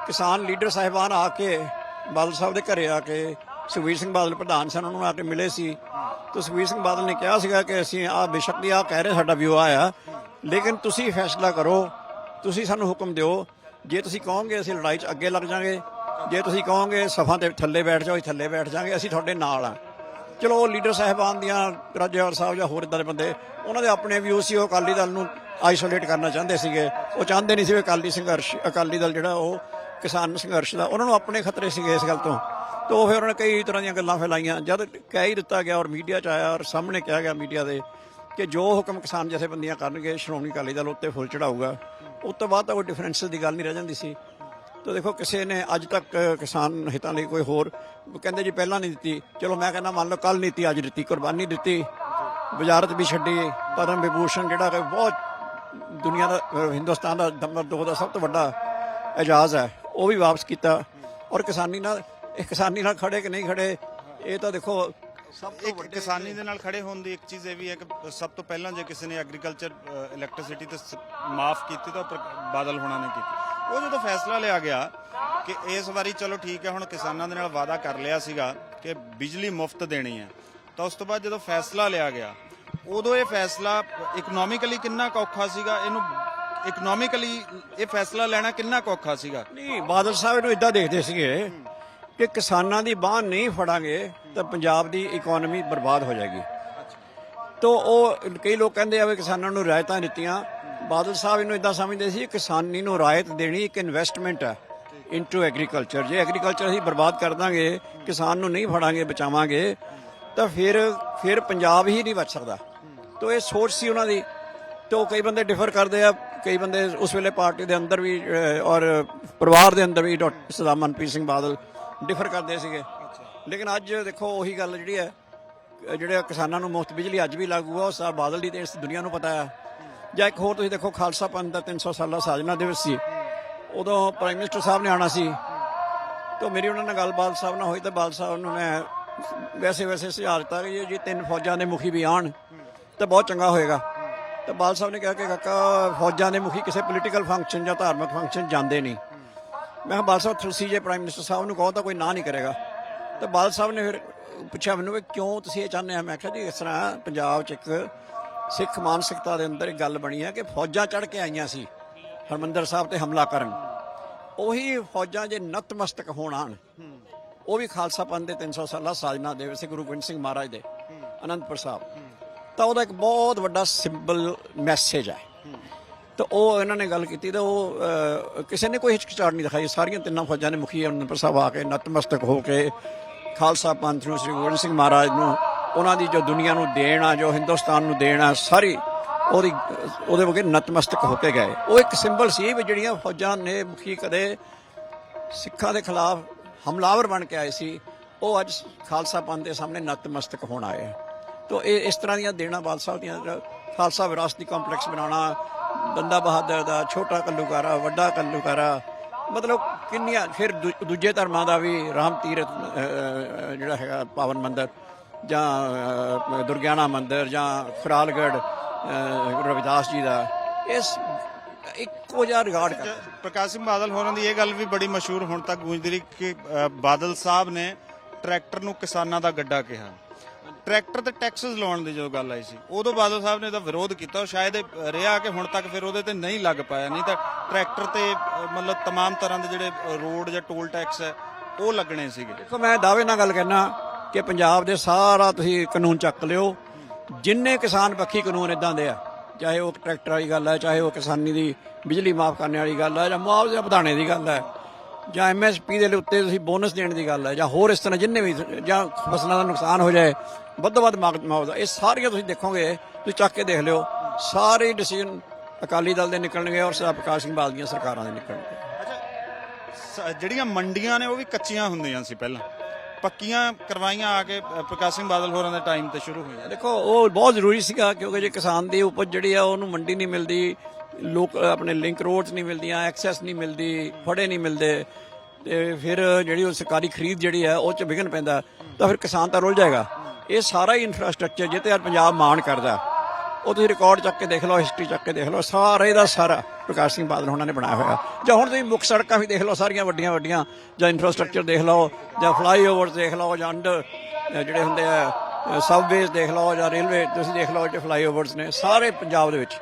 ਕਿਸਾਨ ਲੀਡਰ ਸਾਹਿਬਾਨ ਆ ਕੇ ਬਾਦਲ ਸਾਹਿਬ ਦੇ ਘਰੇ ਆ ਕੇ, ਸੁਖਬੀਰ ਸਿੰਘ ਬਾਦਲ ਪ੍ਰਧਾਨ ਸਨ, ਉਹਨਾਂ ਨੂੰ ਆ ਕੇ ਮਿਲੇ ਸੀ। ਤਾਂ ਸੁਖਬੀਰ ਸਿੰਘ ਬਾਦਲ ਨੇ ਕਿਹਾ ਸੀਗਾ ਕਿ ਅਸੀਂ ਬੇਸ਼ੱਕ ਦੀ ਕਹਿ ਰਹੇ ਸਾਡਾ ਵਿਊ ਆ, ਲੇਕਿਨ ਤੁਸੀਂ ਫੈਸਲਾ ਕਰੋ, ਤੁਸੀਂ ਸਾਨੂੰ ਹੁਕਮ ਦਿਓ। ਜੇ ਤੁਸੀਂ ਕਹੋਗੇ ਅਸੀਂ ਲੜਾਈ 'ਚ ਅੱਗੇ ਲੱਗ ਜਾਾਂਗੇ, ਜੇ ਤੁਸੀਂ ਕਹੋਗੇ ਸਫਾਂ ਤੇ ਥੱਲੇ ਬੈਠ ਜਾਓ, ਅਸੀਂ ਥੱਲੇ ਬੈਠ ਜਾਾਂਗੇ, ਅਸੀਂ ਤੁਹਾਡੇ ਨਾਲ ਆ। ਚਲੋ ਉਹ ਲੀਡਰ ਸਾਹਿਬਾਨ ਦੀਆਂ, ਰਾਜੇਵਾਲ ਸਾਹਿਬ ਜਾਂ ਹੋਰ ਇੱਦਾਂ ਦੇ ਬੰਦੇ, ਉਹਨਾਂ ਦੇ ਆਪਣੇ ਵਿਊ ਸੀ। ਉਹ ਅਕਾਲੀ ਦਲ ਨੂੰ ਆਈਸੋਲੇਟ ਕਰਨਾ ਚਾਹੁੰਦੇ ਸੀਗੇ, ਉਹ ਚਾਹੁੰਦੇ ਨਹੀਂ ਸੀ ਅਕਾਲੀ ਦਲ ਜਿਹੜਾ ਉਹ ਕਿਸਾਨ ਸੰਘਰਸ਼ ਦਾ, ਉਹਨਾਂ ਨੂੰ ਆਪਣੇ ਖਤਰੇ ਸੀਗੇ ਇਸ ਗੱਲ ਤੋਂ। ਤਾਂ ਉਹ ਫਿਰ ਉਹਨਾਂ ਨੇ ਕਈ ਤਰ੍ਹਾਂ ਦੀਆਂ ਗੱਲਾਂ ਫੈਲਾਈਆਂ। ਜਦ ਕਹਿ ਹੀ ਦਿੱਤਾ ਗਿਆ ਔਰ ਮੀਡੀਆ 'ਚ ਆਇਆ ਔਰ ਸਾਹਮਣੇ ਕਿਹਾ ਗਿਆ ਮੀਡੀਆ ਦੇ ਕਿ ਜੋ ਹੁਕਮ ਕਿਸਾਨ ਜਥੇਬੰਦੀਆਂ ਕਰਨਗੇ, ਸ਼੍ਰੋਮਣੀ ਅਕਾਲੀ ਦਲ ਉੱਤੇ ਫੁੱਲ ਚੜਾਊਗਾ। ਉਸ ਤੋਂ ਬਾਅਦ ਤਾਂ ਕੋਈ ਡਿਫਰੈਂਸਿਸ ਦੀ ਗੱਲ ਨਹੀਂ ਰਹਿ ਜਾਂਦੀ ਸੀ। ਤਾਂ ਦੇਖੋ, ਕਿਸੇ ਨੇ ਅੱਜ ਤੱਕ ਕਿਸਾਨ ਹਿੱਤਾਂ ਲਈ ਕੋਈ ਹੋਰ ਕਹਿੰਦੇ ਜੀ ਪਹਿਲਾਂ ਨਹੀਂ ਦਿੱਤੀ, ਚਲੋ ਮੈਂ ਕਹਿੰਦਾ ਮੰਨ ਲਓ ਕੱਲ ਨੀਤੀ ਅੱਜ ਦਿੱਤੀ, ਕੁਰਬਾਨੀ ਦਿੱਤੀ, ਵਜ਼ਾਰਤ ਵੀ ਛੱਡੀ, ਪਦਮ ਵਿਭੂਸ਼ਣ ਜਿਹੜਾ ਕਿ ਬਹੁਤ ਦੁਨੀਆ ਦਾ, ਹਿੰਦੁਸਤਾਨ ਦਾ ਨੰਬਰ 2 ਦਾ ਸਭ ਤੋਂ ਵੱਡਾ ਇਜਾਜ਼ ਹੈ, ਉਹ ਵੀ ਵਾਪਸ ਕੀਤਾ। ਔਰ ਕਿਸਾਨੀ ਨਾਲ ਖੜੇ ਕਿ ਨਹੀਂ ਖੜੇ, ਇਹ ਤਾਂ ਦੇਖੋ ਸਭ ਤੋਂ ਵੱਡੇ ਕਿਸਾਨੀ ਦੇ ਨਾਲ ਖੜੇ ਹੋਣ ਦੀ ਇੱਕ ਚੀਜ਼ ਇਹ ਵੀ ਹੈ ਕਿ ਸਭ ਤੋਂ ਪਹਿਲਾਂ ਜੇ ਕਿਸੇ ਨੇ ਐਗਰੀਕਲਚਰ ਇਲੈਕਟ੍ਰਿਸਿਟੀ ਤੇ ਮਾਫ ਕੀਤੀ ਤਾਂ ਬਾਦਲ ਹੋਣਾ ਨੇ ਕੀਤੀ। ਉਹ ਜਦੋਂ ਫੈਸਲਾ ਲਿਆ ਗਿਆ ਕਿ ਇਸ ਵਾਰੀ ਚਲੋ ਠੀਕ ਹੈ, ਹੁਣ ਕਿਸਾਨਾਂ ਦੇ ਨਾਲ ਵਾਅਦਾ ਕਰ ਲਿਆ ਸੀਗਾ ਕਿ ਬਿਜਲੀ ਮੁਫਤ ਦੇਣੀ ਹੈ, ਤਾਂ ਉਸ ਤੋਂ ਬਾਅਦ ਜਦੋਂ ਫੈਸਲਾ ਲਿਆ ਗਿਆ, ਉਦੋਂ ਇਹ ਫੈਸਲਾ ਇਕਨੋਮਿਕਲੀ ਕਿੰਨਾ ਕੁ ਔਖਾ ਸੀਗਾ? ਇਹਨੂੰ ਇਕਨੋਮਿਕਲੀ ਇਹ ਫੈਸਲਾ ਲੈਣਾ ਕਿੰਨਾ ਕੁ ਔਖਾ ਸੀਗਾ? ਨਹੀਂ, ਬਾਦਲ ਸਾਹਿਬ ਨੂੰ ਇਦਾਂ ਦੇਖਦੇ ਸੀਗੇ ਕਿ ਕਿਸਾਨਾਂ ਦੀ ਬਾਂਹ ਨਹੀਂ ਫੜਾਂਗੇ ਤਾਂ ਪੰਜਾਬ ਦੀ ਇਕਨੋਮੀ ਬਰਬਾਦ ਹੋ ਜਾਏਗੀ। ਤਾਂ ਉਹ ਕਈ ਲੋਕ ਕਹਿੰਦੇ ਆ ਵੀ ਕਿਸਾਨਾਂ ਨੂੰ ਰਿਆਇਤਾਂ ਦਿੱਤੀਆਂ। ਬਾਦਲ ਸਾਹਿਬ ਇਹਨੂੰ ਇਦਾਂ ਸਮਝਦੇ ਸੀ ਕਿਸਾਨੀ ਨੂੰ ਰਾਇਤ ਦੇਣੀ ਇੱਕ ਇਨਵੈਸਟਮੈਂਟ ਹੈ ਇਨਟੂ ਐਗਰੀਕਲਚਰ। ਜੇ ਐਗਰੀਕਲਚਰ ਅਸੀਂ ਬਰਬਾਦ ਕਰ ਦਾਂਗੇ, ਕਿਸਾਨ ਨੂੰ ਨਹੀਂ ਫੜਾਂਗੇ, ਬਚਾਵਾਂਗੇ, ਤਾਂ ਫਿਰ ਪੰਜਾਬ ਹੀ ਨਹੀਂ ਬਚ ਸਕਦਾ। ਤਾਂ ਇਹ ਸੋਚ ਸੀ ਉਹਨਾਂ ਦੀ। ਤਾਂ ਕਈ ਬੰਦੇ ਡਿਫਰ ਕਰਦੇ ਆ, ਕਈ ਬੰਦੇ ਉਸ ਵੇਲੇ ਪਾਰਟੀ ਦੇ ਅੰਦਰ ਵੀ ਔਰ ਪਰਿਵਾਰ ਦੇ ਅੰਦਰ ਵੀ ਡਾਕਟਰ ਸਰਦਾਰ ਮਨਪ੍ਰੀਤ ਸਿੰਘ ਬਾਦਲ ਡਿਫਰ ਕਰਦੇ ਸੀਗੇ। ਲੇਕਿਨ ਅੱਜ ਦੇਖੋ ਉਹੀ ਗੱਲ ਜਿਹੜੀ ਹੈ, ਜਿਹੜੇ ਕਿਸਾਨਾਂ ਨੂੰ ਮੁਫਤ ਬਿਜਲੀ ਅੱਜ ਵੀ ਲਾਗੂ ਆ, ਉਹ ਸਰ ਬਾਦਲ ਦੀ ਤੇ ਇਸ ਦੁਨੀਆ ਨੂੰ ਪਤਾ ਹੈ। ਜਾਂ ਇੱਕ ਹੋਰ ਤੁਸੀਂ ਦੇਖੋ, ਖਾਲਸਾ ਪੰਥ ਦਾ 300 ਸਾਲਾ ਸਾਜਨਾ ਦਿਵਸ ਸੀ, ਉਦੋਂ ਪ੍ਰਾਈਮ ਮਿਨਿਸਟਰ ਸਾਹਿਬ ਨੇ ਆਉਣਾ ਸੀ ਤਾਂ ਮੇਰੀ ਉਹਨਾਂ ਨਾਲ ਗੱਲ ਬਾਲ ਸਾਹਿਬ ਨਾਲ ਹੋਈ ਤਾਂ ਬਾਲ ਸਾਹਿਬ ਨੂੰ ਮੈਂ ਵੈਸੇ ਸੁਝਾਅ ਦਿੱਤਾ ਕਿ ਜੇ 3 ਫੌਜਾਂ ਦੇ ਮੁਖੀ ਵੀ ਆਉਣ ਤਾਂ ਬਹੁਤ ਚੰਗਾ ਹੋਏਗਾ। ਤਾਂ ਬਾਲ ਸਾਹਿਬ ਨੇ ਕਿਹਾ ਕਿ ਕਾਕਾ ਫੌਜਾਂ ਦੇ ਮੁਖੀ ਕਿਸੇ ਪੋਲੀਟੀਕਲ ਫੰਕਸ਼ਨ ਜਾਂ ਧਾਰਮਿਕ ਫੰਕਸ਼ਨ ਜਾਂਦੇ ਨਹੀਂ। ਮੈਂ ਕਿਹਾ ਬਾਲ ਸਾਹਿਬ ਤੁਸੀਂ ਜੇ ਪ੍ਰਾਈਮ ਮਿਨਿਸਟਰ ਸਾਹਿਬ ਨੂੰ ਕਹੋ ਤਾਂ ਕੋਈ ਨਾ ਨਹੀਂ ਕਰੇਗਾ। ਤਾਂ ਬਾਲ ਸਾਹਿਬ ਨੇ ਫਿਰ ਪੁੱਛਿਆ ਮੈਨੂੰ ਕਿ ਕਿਉਂ ਤੁਸੀਂ ਇਹ ਚਾਹੁੰਦੇ ਆ। ਮੈਂ ਕਿਹਾ ਜੀ ਇਸ ਤਰ੍ਹਾਂ ਪੰਜਾਬ 'ਚ ਇੱਕ ਸਿੱਖ ਮਾਨਸਿਕਤਾ ਦੇ ਅੰਦਰ ਇੱਕ ਗੱਲ ਬਣੀ ਹੈ ਕਿ ਫੌਜਾਂ ਚੜ੍ਹ ਕੇ ਆਈਆਂ ਸੀ ਹਰਿਮੰਦਰ ਸਾਹਿਬ ਤੇ ਹਮਲਾ ਕਰਨ, ਉਹੀ ਫੌਜਾਂ ਜੇ ਨਤਮਸਤਕ ਹੋਣ ਆਉਣ, ਉਹ ਵੀ ਖਾਲਸਾ ਪੰਥ ਦੇ 300 ਸਾਲਾ ਸਾਜਨਾ ਦਿਵਸ ਗੁਰੂ ਗੋਬਿੰਦ ਸਿੰਘ ਮਹਾਰਾਜ ਦੇ ਅਨੰਦਪੁਰ ਸਾਹਿਬ, ਤਾਂ ਉਹਦਾ ਇੱਕ ਬਹੁਤ ਵੱਡਾ ਸਿੰਬਲ ਮੈਸੇਜ ਹੈ। ਤਾਂ ਉਹ ਇਹਨਾਂ ਨੇ ਗੱਲ ਕੀਤੀ ਤਾਂ ਉਹ ਕਿਸੇ ਨੇ ਕੋਈ ਹਿਚਕਿਚਾਹਟ ਨਹੀਂ ਦਿਖਾਈ। ਸਾਰੀਆਂ 3 ਫੌਜਾਂ ਦੇ ਮੁਖੀ ਅਨੰਦਪੁਰ ਸਾਹਿਬ ਆ ਕੇ ਨਤਮਸਤਕ ਹੋ ਕੇ ਖਾਲਸਾ ਪੰਥ ਨੂੰ, ਸ੍ਰੀ ਗੁਰੂ ਗੋਬਿੰਦ ਸਿੰਘ ਮਹਾਰਾਜ ਨੂੰ, ਉਹਨਾਂ ਦੀ ਜੋ ਦੁਨੀਆ ਨੂੰ ਦੇਣ ਆ, ਜੋ ਹਿੰਦੁਸਤਾਨ ਨੂੰ ਦੇਣ ਆ, ਸਾਰੀ ਉਹਦੇ ਵਗੇ ਨਤਮਸਤਕ ਹੋ ਕੇ ਗਏ। ਉਹ ਇੱਕ ਸਿੰਬਲ ਸੀ ਵੀ ਜਿਹੜੀਆਂ ਫੌਜਾਂ ਨੇ ਮੁਖੀ ਕਦੇ ਸਿੱਖਾਂ ਦੇ ਖਿਲਾਫ ਹਮਲਾਵਰ ਬਣ ਕੇ ਆਏ ਸੀ, ਉਹ ਅੱਜ ਖਾਲਸਾ ਪੰਥ ਦੇ ਸਾਹਮਣੇ ਨਤਮਸਤਕ ਹੋਣ ਆਏ। ਤਾਂ ਇਹ ਇਸ ਤਰ੍ਹਾਂ ਦੀਆਂ ਦੇਣਾ ਬਾਲ ਸਾਹਿਬ ਦੀਆਂ, ਖਾਲਸਾ ਵਿਰਾਸਤੀ ਕੰਪਲੈਕਸ ਬਣਾਉਣਾ, ਬੰਦਾ ਬਹਾਦਰ ਦਾ ਛੋਟਾ ਘੱਲੂਘਾਰਾ, ਵੱਡਾ ਘੱਲੂਘਾਰਾ, ਮਤਲਬ ਕਿੰਨੀਆਂ, ਫਿਰ ਦੂਜੇ ਧਰਮਾਂ ਦਾ ਵੀ ਰਾਮ ਤੀਰਥ ਜਿਹੜਾ ਹੈਗਾ ਪਾਵਨ ਮੰਦਰ, ਜਾਂ ਦੁਰਗਿਆਣਾ ਮੰਦਰ, ਜਾਂ ਖੁਰਾਲਗੜ੍ਹ ਗੁਰੂ ਰਵਿਦਾਸ ਜੀ ਦਾ, ਇਸ ਇੱਕੋ ਜਿਹਾ ਰਿਗਾਰਡ ਕਰ। ਪ੍ਰਕਾਸ਼ ਸਿੰਘ ਬਾਦਲ ਹੋਰਾਂ ਦੀ ਇਹ ਗੱਲ ਵੀ ਬੜੀ ਮਸ਼ਹੂਰ ਹੁਣ ਤੱਕ ਗੂੰਜਦੀ ਰਹੀ ਕਿ ਬਾਦਲ ਸਾਹਿਬ ਨੇ ਟਰੈਕਟਰ ਨੂੰ ਕਿਸਾਨਾਂ ਦਾ ਗੱਡਾ ਕਿਹਾ। ਟਰੈਕਟਰ ਤੇ ਟੈਕਸਸ ਲਾਉਣ ਦੀ ਜਦੋਂ ਗੱਲ ਆਈ ਸੀ ਉਦੋਂ ਬਾਦਲ ਸਾਹਿਬ ਨੇ ਤਾਂ ਵਿਰੋਧ ਕੀਤਾ, ਉਹ ਸ਼ਾਇਦ ਰਿਹਾ ਕਿ ਹੁਣ ਤੱਕ ਫਿਰ ਉਹਦੇ ਤੇ ਨਹੀਂ ਲੱਗ ਪਾਇਆ। ਨਹੀਂ ਤਾਂ ਟਰੈਕਟਰ ਤੇ ਮਤਲਬ ਤਮਾਮ ਤਰ੍ਹਾਂ ਦੇ ਜਿਹੜੇ ਰੋਡ ਜਾਂ ਟੋਲ ਟੈਕਸ ਹੈ ਉਹ ਲੱਗਣੇ ਸੀਗੇ। ਦੇਖੋ ਮੈਂ ਦਾਅਵੇ ਨਾਲ ਗੱਲ ਕਰਨਾ ਕਿ ਪੰਜਾਬ ਦੇ ਸਾਰਾ ਤੁਸੀਂ ਕਾਨੂੰਨ ਚੱਕ ਲਿਓ, ਜਿੰਨੇ ਕਿਸਾਨ ਪੱਖੀ ਕਾਨੂੰਨ ਇਦਾਂ ਦੇ ਆ, ਚਾਹੇ ਉਹ ਟਰੈਕਟਰ ਵਾਲੀ ਗੱਲ ਹੈ, ਚਾਹੇ ਉਹ ਕਿਸਾਨੀ ਦੀ ਬਿਜਲੀ ਮਾਫ ਕਰਨ ਵਾਲੀ ਗੱਲ ਹੈ, ਜਾਂ ਮੁਆਵਜ਼ਾ ਵਧਾਉਣੇ ਦੀ ਗੱਲ ਹੈ, ਜਾਂ MSP ਦੇ ਉੱਤੇ ਤੁਸੀਂ ਬੋਨਸ ਦੇਣ ਦੀ ਗੱਲ ਹੈ, ਜਾਂ ਹੋਰ ਇਸ ਤਰ੍ਹਾਂ ਜਿੰਨੇ ਵੀ, ਜਾਂ ਫਸਲਾਂ ਦਾ ਨੁਕਸਾਨ ਹੋ ਜਾਏ ਵੱਧ ਵੱਧ ਮੁਆਵਜ਼ਾ, ਇਹ ਸਾਰੀਆਂ ਤੁਸੀਂ ਦੇਖੋਗੇ, ਤੁਸੀਂ ਚੱਕ ਕੇ ਦੇਖ ਲਿਓ, ਸਾਰੇ ਡਿਸੀਜਨ ਅਕਾਲੀ ਦਲ ਦੇ ਨਿਕਲਣਗੇ ਔਰ ਪ੍ਰਕਾਸ਼ ਸਿੰਘ ਬਾਦਲ ਦੀਆਂ ਸਰਕਾਰਾਂ ਦੇ ਨਿਕਲਣਗੇ। ਅੱਛਾ, ਜਿਹੜੀਆਂ ਮੰਡੀਆਂ ਨੇ ਉਹ ਵੀ ਕੱਚੀਆਂ ਹੁੰਦੀਆਂ ਸੀ, ਪਹਿਲਾਂ ਪੱਕੀਆਂ ਕਰਵਾਈਆਂ ਆ ਕੇ ਪ੍ਰਕਾਸ਼ ਸਿੰਘ ਬਾਦਲ ਹੋਰਾਂ ਦੇ ਟਾਈਮ ਤੇ ਸ਼ੁਰੂ ਹੋਈਆਂ। ਦੇਖੋ ਉਹ ਬਹੁਤ ਜ਼ਰੂਰੀ ਸੀਗਾ, ਕਿਉਂਕਿ ਜੇ ਕਿਸਾਨ ਦੀ ਉਪਜ ਜਿਹੜੀ ਆ ਉਹਨੂੰ ਮੰਡੀ ਨਹੀਂ ਮਿਲਦੀ, ਲੋਕ ਆਪਣੇ ਲਿੰਕ ਰੋਡਸ ਨਹੀਂ ਮਿਲਦੀਆਂ, ਐਕਸੈਸ ਨਹੀਂ ਮਿਲਦੀ, ਫੜੇ ਨਹੀਂ ਮਿਲਦੇ, ਤੇ ਫਿਰ ਜਿਹੜੀ ਉਹ ਸਰਕਾਰੀ ਖਰੀਦ ਜਿਹੜੀ ਹੈ ਉਹ 'ਚ ਵਿਘਨ ਪੈਂਦਾ, ਤਾਂ ਫਿਰ ਕਿਸਾਨ ਤਾਂ ਰੁੱਝ ਜਾਏਗਾ। ਇਹ ਸਾਰਾ ਹੀ ਇਨਫਰਾਸਟ੍ਰਕਚਰ ਜਿੱਤੇ ਅੱਜ ਪੰਜਾਬ ਮਾਣ ਕਰਦਾ, ਉਹ ਤੁਸੀਂ ਰਿਕਾਰਡ ਚੱਕ ਕੇ ਦੇਖ ਲਓ, ਹਿਸਟਰੀ ਚੱਕ ਕੇ ਦੇਖ ਲਓ, ਸਾਰੇ ਦਾ ਸਾਰਾ ਪ੍ਰਕਾਸ਼ ਸਿੰਘ ਬਾਦਲ ਹੋਣਾ ਨੇ ਬਣਾਇਆ ਹੋਇਆ। ਜਾਂ ਹੁਣ ਤੁਸੀਂ ਮੁੱਖ ਸੜਕਾਂ ਵੀ ਦੇਖ ਲਓ, ਸਾਰੀਆਂ ਵੱਡੀਆਂ, ਜਾਂ ਇਨਫਰਾਸਟ੍ਰਕਚਰ ਦੇਖ ਲਓ, ਜਾਂ ਫਲਾਈਓਵਰਸ ਦੇਖ ਲਓ, ਜਾਂ ਅੰਡਰ ਜਿਹੜੇ ਹੁੰਦੇ ਆ ਸਬਵੇਜ਼ ਦੇਖ ਲਓ, ਜਾਂ ਰੇਲਵੇ ਤੁਸੀਂ ਦੇਖ ਲਓ, ਜੇ ਫਲਾਈਓਵਰਸ ਨੇ ਸਾਰੇ ਪੰਜਾਬ ਦੇ ਵਿੱਚ।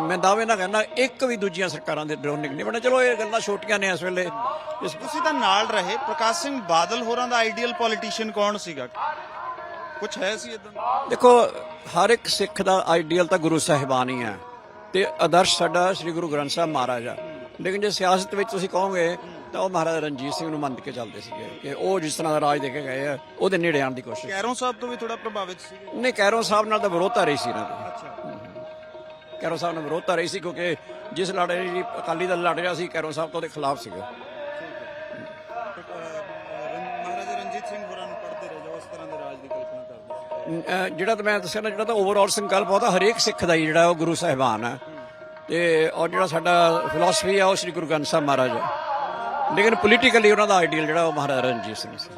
ਮੈਂ ਦਾਅਵੇ ਨਾਲ ਕਹਿੰਦਾ ਇੱਕ ਵੀ ਦੂਜੀਆਂ ਸਰਕਾਰਾਂ ਦੇ ਡਰੋਨਿਕ ਨਹੀਂ ਬਣਾ। ਚਲੋ ਇਹ ਗੱਲਾਂ ਛੋਟੀਆਂ ਨੇ ਇਸ ਵੇਲੇ। ਤੁਸੀਂ ਤਾਂ ਨਾਲ ਰਹੇ, ਪ੍ਰਕਾਸ਼ ਸਿੰਘ ਬਾਦਲ ਹੋਰਾਂ ਦਾ ਆਈਡੀਅਲ ਪੋਲੀਟੀਸ਼ੀਅਨ ਕੌਣ ਸੀਗਾ? ਕੁਛ ਹੈ ਸੀ ਇਦਾਂ? ਦੇਖੋ ਹਰ ਇੱਕ ਸਿੱਖ ਦਾ ਆਈਡੀਅਲ ਤਾਂ ਗੁਰੂ ਸਾਹਿਬਾਨ ਹੀ ਹੈ, ਤੇ ਆਦਰਸ਼ ਸਾਡਾ ਸ੍ਰੀ ਗੁਰੂ ਗ੍ਰੰਥ ਸਾਹਿਬ ਮਹਾਰਾਜ ਆ। ਲੇਕਿਨ ਜੇ ਸਿਆਸਤ ਵਿੱਚ ਤੁਸੀਂ ਕਹੋਗੇ ਤਾਂ ਉਹ ਮਹਾਰਾਜਾ ਰਣਜੀਤ ਸਿੰਘ ਨੂੰ ਮੰਨ ਕੇ ਚੱਲਦੇ ਸੀਗੇ ਕਿ ਉਹ ਜਿਸ ਤਰ੍ਹਾਂ ਦਾ ਰਾਜ ਦੇ ਕੇ ਗਏ ਆ, ਉਹਦੇ ਨੇੜੇ ਆਉਣ ਦੀ ਕੋਸ਼ਿਸ਼। ਕੈਰੋਂ ਸਾਹਿਬ ਤੋਂ ਵੀ ਥੋੜਾ ਪ੍ਰਭਾਵਿਤ ਸੀ? ਨਹੀਂ, ਕੈਰੋਂ ਸਾਹਿਬ ਨਾਲ ਤਾਂ ਵਿਰੋਧਤਾ ਰਹੀ ਸੀ ਇਹਨਾਂ ਦੀ। ਕੈਰੋਂ ਸਾਹਿਬ ਨਾਲ ਵਿਰੋਧਤਾ ਰਹੀ ਸੀ, ਕਿਉਂਕਿ ਜਿਸ ਲੜ ਰਹੀ ਅਕਾਲੀ ਦਲ ਲੜ ਰਿਹਾ ਸੀ, ਕੈਰੋਂ ਸਾਹਿਬ ਤੋਂ ਉਹਦੇ ਖਿਲਾਫ ਸੀਗਾ। ਮਹਾਰਾਜਾ ਰਣਜੀਤ ਸਿੰਘ ਹੋਰਾਂ ਨੂੰ ਪੜ੍ਹਦੇ ਰਹੇ ਜੋ ਉਸ ਤਰ੍ਹਾਂ ਦੇ ਰਾਜ ਦੀ ਕਲਪਨਾ ਕਰਦੇ। ਜਿਹੜਾ ਤਾਂ ਮੈਂ ਦੱਸਿਆ ਨਾ, ਜਿਹੜਾ ਤਾਂ ਓਵਰਆਲ ਸੰਕਲਪ ਉਹਦਾ ਹਰੇਕ ਸਿੱਖ ਦਾ ਹੀ ਜਿਹੜਾ ਉਹ ਗੁਰੂ ਸਾਹਿਬਾਨ ਹੈ, ਤੇ ਔਰ ਜਿਹੜਾ ਸਾਡਾ ਫਿਲਾਸਫੀ ਆ ਉਹ ਸ੍ਰੀ ਗੁਰੂ ਗ੍ਰੰਥ ਸਾਹਿਬ ਮਹਾਰਾਜ ਹੈ। ਲੇਕਿਨ ਪੋਲੀਟੀਕਲੀ ਉਹਨਾਂ ਦਾ ਆਈਡੀਅਲ ਜਿਹੜਾ ਉਹ ਮਹਾਰਾਜਾ ਰਣਜੀਤ ਸਿੰਘ ਸੀ।